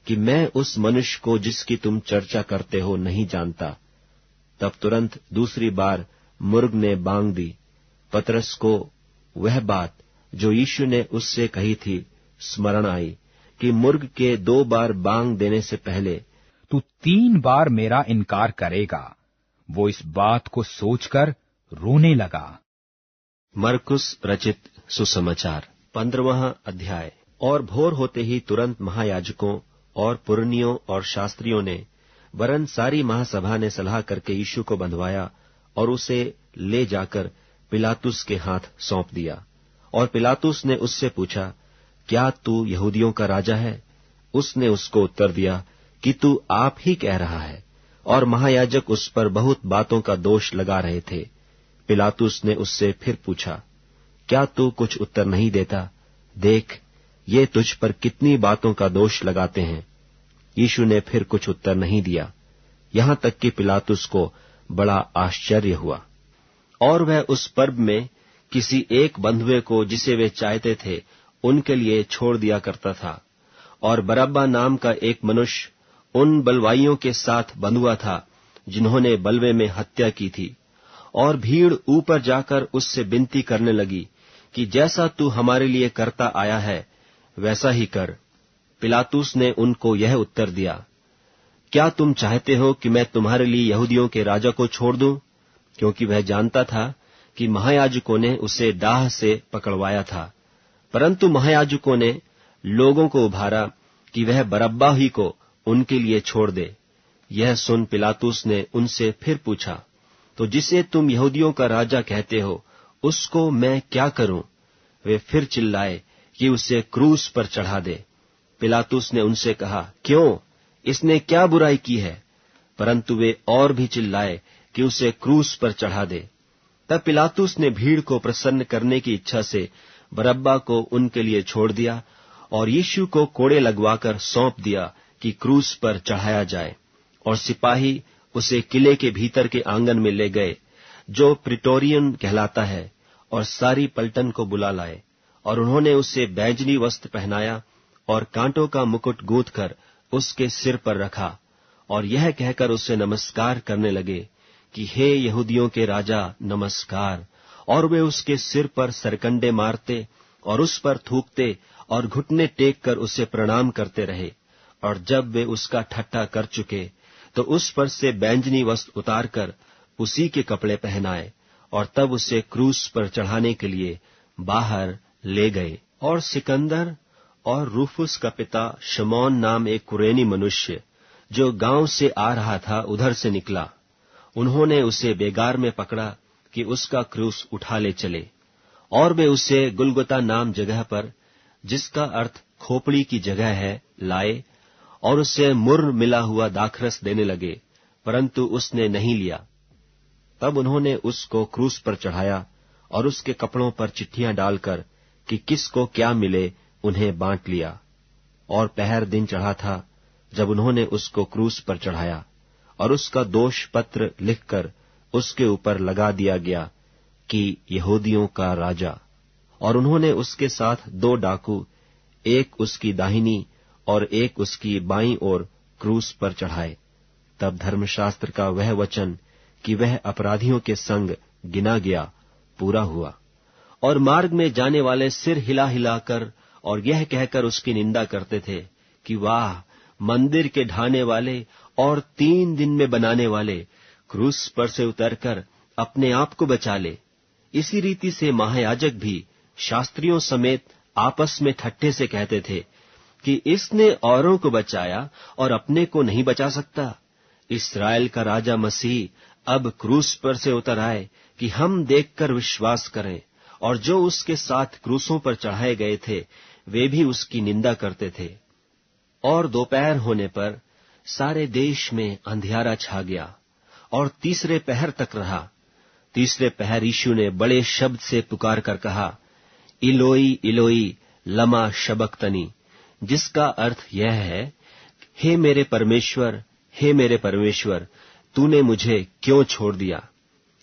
कि मैं उस मनुष्य को जिसकी तुम चर्चा करते हो नहीं जानता। तब तुरंत दूसरी बार मुर्ग ने बांग दी। पतरस को वह बात जो यीशु ने उससे कही थी स्मरण आई कि मुर्ग के 2 बार बांग देने से पहले तू 3 बार मेरा इनकार करेगा। वो इस बात को सोचकर रोने लगा। मरकुस रचित सुसमाचार 15वां अध्याय। और भोर होते ही तुरंत महायाजकों और पुरनियों और शास्त्रियों ने वरन सारी महासभा ने सलाह करके यीशु को बंधवाया और उसे ले जाकर पिलातुस के हाथ सौंप दिया। और पिलातुस ने उससे पूछा, क्या तू यहूदियों का राजा है? उसने उसको उत्तर दिया कि तू आप ही कह रहा है। और महायाजक उस पर बहुत बातों का दोष लगा रहे थे। पिलातुस ने उससे फिर पूछा, क्या तू कुछ उत्तर नहीं देता? देख, ये तुझ पर कितनी बातों का दोष लगाते हैं। यीशु ने फिर कुछ उत्तर नहीं दिया, यहां तक कि पिलातुस को बड़ा आश्चर्य हुआ। और वह उस पर्व में किसी एक बंधुए को जिसे वे चाहते थे उनके लिए छोड़ दिया करता था। और बरअब्बा नाम का एक मनुष्य उन बलवाइयों के साथ बंधुआ था जिन्होंने बलवे में हत्या की थी। और भीड़ ऊपर जाकर उससे विनती करने लगी कि जैसा तू हमारे लिए करता आया है वैसा ही कर। पिलातुस ने उनको यह उत्तर दिया, क्या तुम चाहते हो कि मैं तुम्हारे लिए यहूदियों के राजा को छोड़ दूं? क्योंकि वह जानता था कि महायाजकों ने उसे डाह से पकड़वाया था। परंतु महायाजकों ने लोगों को उभारा कि वह बरअब्बा ही को उनके लिए छोड़ दे। यह सुन पिलातुस ने उनसे फिर पूछा, तो जिसे तुम यहूदियों का राजा कहते हो उसको मैं क्या करूं? वे फिर चिल्लाए कि उसे क्रूस पर चढ़ा दे। पिलातुस ने उनसे कहा, क्यों? इसने क्या बुराई की है? परंतु वे और भी चिल्लाए कि उसे क्रूस पर चढ़ा दे। तब पिलातुस ने भीड़ को प्रसन्न करने की इच्छा से बरअब्बा को उनके लिए छोड़ दिया और यीशु को कोड़े लगवाकर सौंप दिया कि क्रूस पर चढ़ाया जाए। और सिपाही उसे किले के भीतर के आंगन में ले गए, जो प्रिटोरियन कहलाता है, और सारी पलटन को बुला लाए। और उन्होंने उसे बैंजनी वस्त्र पहनाया और कांटों का मुकुट गूंथकर उसके सिर पर रखा, और यह कहकर उसे नमस्कार करने लगे कि हे यहूदियों के राजा, नमस्कार। और वे उसके सिर पर सरकंडे मारते और उस पर थूकते और घुटने टेक कर उसे प्रणाम करते रहे। और जब वे उसका ठट्ठा कर चुके तो उस पर से बैंजनी वस्त्र उतारकर उसी के कपड़े पहनाए और तब उसे क्रूस पर चढ़ाने के लिए बाहर ले गए। और सिकंदर और रूफुस का पिता शमौन नाम एक कुरेनी मनुष्य जो गांव से आ रहा था उधर से निकला। उन्होंने उसे बेगार में पकड़ा कि उसका क्रूस उठा ले चले। और वे उसे गुलगुता नाम जगह पर, जिसका अर्थ खोपड़ी की जगह है, लाए और उसे मुर्र मिला हुआ दाखरस देने लगे, परंतु उसने नहीं लिया। तब उन्होंने उसको क्रूस पर चढ़ाया और उसके कपड़ों पर चिट्ठियां डालकर कि किसको क्या मिले उन्हें बांट लिया। और पहर दिन चढ़ा था जब उन्होंने उसको क्रूस पर चढ़ाया, और उसका दोष पत्र लिखकर उसके ऊपर लगा दिया गया कि यहूदियों का राजा। और उन्होंने उसके साथ 2 डाकू, एक उसकी दाहिनी और एक उसकी बाईं ओर क्रूस पर चढ़ाए। तब धर्मशास्त्र का वह वचन कि वह अपराधियों के संग गिना गया पूरा हुआ। और मार्ग में जाने वाले सिर हिला हिलाकर और यह कहकर उसकी निंदा करते थे कि वाह, मंदिर के ढाने वाले और 3 दिन में बनाने वाले, क्रूस पर से उतरकर अपने आप को बचा ले। इसी रीति से महायाजक भी शास्त्रियों समेत आपस में ठट्ठे से कहते थे कि इसने औरों को बचाया और अपने को नहीं बचा सकता। इस्राएल का राजा मसीह अब क्रूस पर से उतर आए कि हम देखकर विश्वास करें। और जो उसके साथ क्रूसों पर चढ़ाए गए थे वे भी उसकी निंदा करते थे। और दोपहर होने पर सारे देश में अंधियारा छा गया और तीसरे पहर तक रहा। तीसरे पहर यीशु ने बड़े शब्द से पुकार कर कहा, इलोई इलोई लमा शबक्तनी, जिसका अर्थ यह है, हे मेरे परमेश्वर, तूने मुझे क्यों छोड़ दिया।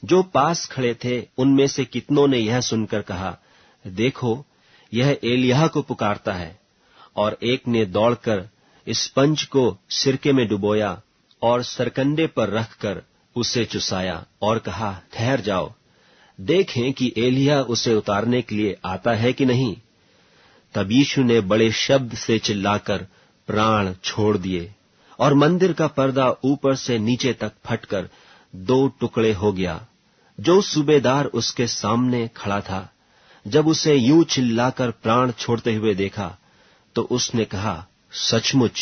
जो पास खड़े थे उनमें से कितनों ने यह सुनकर कहा, देखो, यह एलिय्याह को पुकारता है। और एक ने दौड़कर स्पंज को सिरके में डुबोया और सरकंडे पर रखकर उसे चुसाया और कहा, ठहर जाओ, देखें कि एलिय्याह उसे उतारने के लिए आता है कि नहीं। तब यीशु ने बड़े शब्द से चिल्लाकर प्राण छोड़ दिए और मंदिर का पर्दा ऊपर से नीचे तक फटकर 2 टुकड़े हो गया। जो सूबेदार उसके सामने खड़ा था, जब उसे यूं चिल्लाकर प्राण छोड़ते हुए देखा तो उसने कहा, सचमुच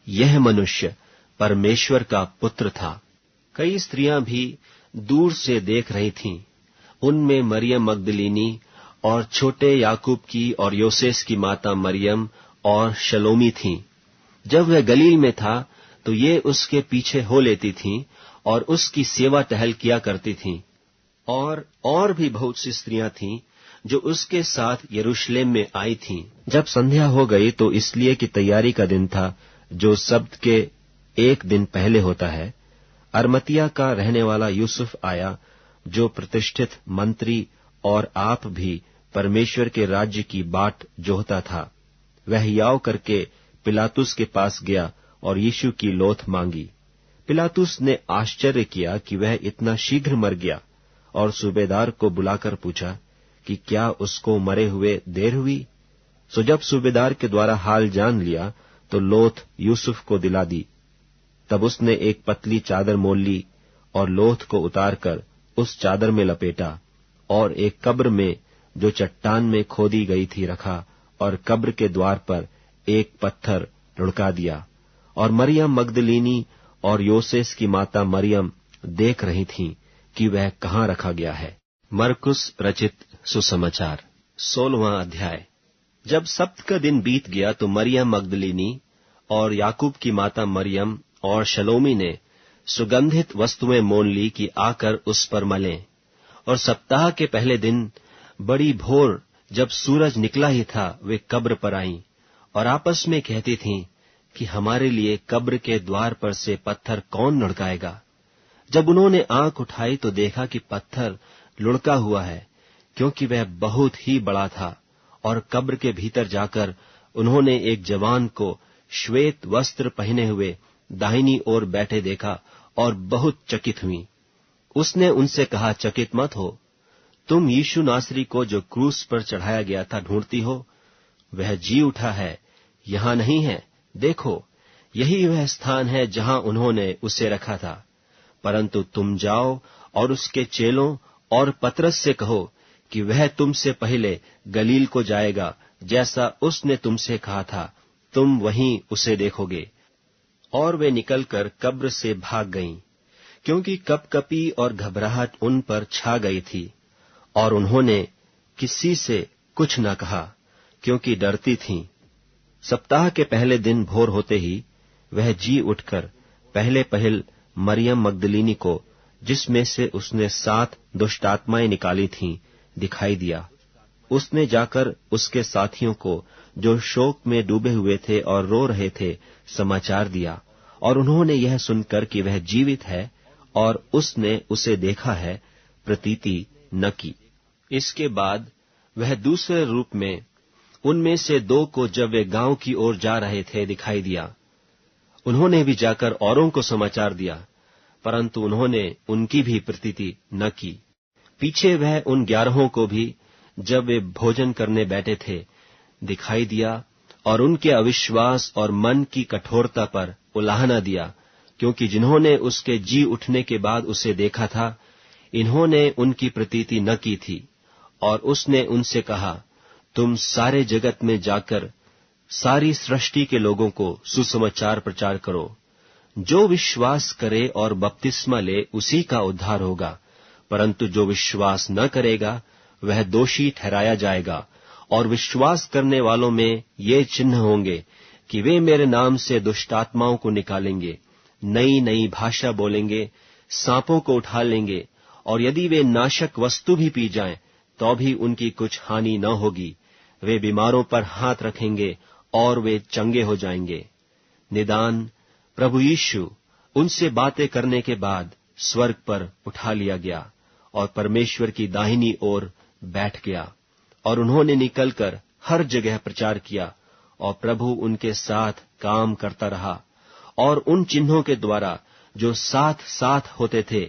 यह मनुष्य परमेश्वर का पुत्र था। कई स्त्रियां भी दूर से देख रही थीं। उनमें मरियम मगदलीनी और छोटे याकूब की और योसेस की माता मरियम और शलोमी थीं। जब वह गलील में था तो ये उसके पीछे हो लेती थीं और उसकी सेवा टहल किया करती थीं। और भी बहुत सी स्त्रियां थीं जो उसके साथ यरूशलेम में आई थीं। जब संध्या हो गई तो इसलिए कि तैयारी का दिन था, जो सब्त के 1 दिन पहले होता है, अरमतिया का रहने वाला यूसुफ आया, जो प्रतिष्ठित मंत्री और आप भी परमेश्वर के राज्य की बाट जोहता था। वह याव करके पिलातुस के पास गया और यीशु की लोथ मांगी। पिलातुस ने आश्चर्य किया कि वह इतना शीघ्र मर गया, और सूबेदार को बुलाकर पूछा कि क्या उसको मरे हुए देर हुई। सो जब सूबेदार के द्वारा हाल जान लिया तो लोथ यूसुफ को दिला दी। तब उसने एक पतली चादर मोल ली और लोथ को उतारकर उस चादर में लपेटा और एक कब्र में जो चट्टान में खोदी गई थी रखा, और कब्र के द्वार पर एक पत्थर लुढ़का दिया। और मरियम मगदलीनी और योसेस की माता मरियम देख रही थीं कि वह कहाँ रखा गया है। मरकुस रचित सुसमाचार 16वां अध्याय। जब सब्त का दिन बीत गया तो मरियम मगदलीनी और याकूब की माता मरियम और शलोमी ने सुगंधित वस्तुएं मोल ली कि आकर उस पर मलें। और सप्ताह के पहले दिन बड़ी भोर जब सूरज निकला ही था, वे कब्र पर आईं और आपस में कहती थीं कि हमारे लिए कब्र के द्वार पर से पत्थर कौन लुढ़काएगा। जब उन्होंने आंख उठाई तो देखा कि पत्थर लुढ़का हुआ है, क्योंकि वह बहुत ही बड़ा था। और कब्र के भीतर जाकर उन्होंने एक जवान को श्वेत वस्त्र पहने हुए दाहिनी ओर बैठे देखा और बहुत चकित हुई। उसने उनसे कहा, चकित मत हो, तुम यीशु नासरी को जो क्रूस पर चढ़ाया गया था ढूंढती हो। वह जी उठा है, यहां नहीं है। देखो, यही वह स्थान है जहां उन्होंने उसे रखा था। परंतु तुम जाओ और उसके चेलों और पतरस से कहो कि वह तुमसे पहले गलील को जाएगा, जैसा उसने तुमसे कहा था, तुम वहीं उसे देखोगे। और वे निकलकर कब्र से भाग गईं, क्योंकि कपकपी और घबराहट उन पर छा गई थी। और उन्होंने किसी से कुछ न कहा, क्योंकि डरती थीं। सप्ताह के पहले दिन भोर होते ही वह जी उठकर पहले पहल मरियम मगदलीनी को, जिसमें से उसने 7 दुष्टात्माएं निकाली थीं, दिखाई दिया। उसने जाकर उसके साथियों को, जो शोक में डूबे हुए थे और रो रहे थे, समाचार दिया। और उन्होंने यह सुनकर कि वह जीवित है और उसने उसे देखा है, प्रतीति न की। इसके बाद वह दूसरे रूप में उनमें से 2 को, जब वे गांव की ओर जा रहे थे, दिखाई दिया। उन्होंने भी जाकर औरों को समाचार दिया, परंतु उन्होंने उनकी भी प्रतीति न की। पीछे वह उन 11 को भी, जब वे भोजन करने बैठे थे, दिखाई दिया और उनके अविश्वास और मन की कठोरता पर उलाहना दिया, क्योंकि जिन्होंने उसके जी उठने के बाद उसे देखा था, इन्होंने उनकी प्रतीति न की थी। और उसने उनसे कहा, तुम सारे जगत में जाकर सारी सृष्टि के लोगों को सुसमाचार प्रचार करो। जो विश्वास करे और बपतिस्मा ले, उसी का उद्धार होगा, परंतु जो विश्वास न करेगा वह दोषी ठहराया जाएगा। और विश्वास करने वालों में ये चिन्ह होंगे कि वे मेरे नाम से दुष्टात्माओं को निकालेंगे, नई नई भाषा बोलेंगे, सांपों को उठा लेंगे, और यदि वे नाशक वस्तु भी पी जाएं तो भी उनकी कुछ हानि न होगी। वे बीमारों पर हाथ रखेंगे और वे चंगे हो जाएंगे। निदान प्रभु यीशु उनसे बातें करने के बाद स्वर्ग पर उठा लिया गया और परमेश्वर की दाहिनी ओर बैठ गया। और उन्होंने निकलकर हर जगह प्रचार किया, और प्रभु उनके साथ काम करता रहा, और उन चिन्हों के द्वारा जो साथ साथ होते थे,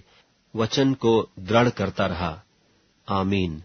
वचन को दृढ़ करता रहा। आमीन।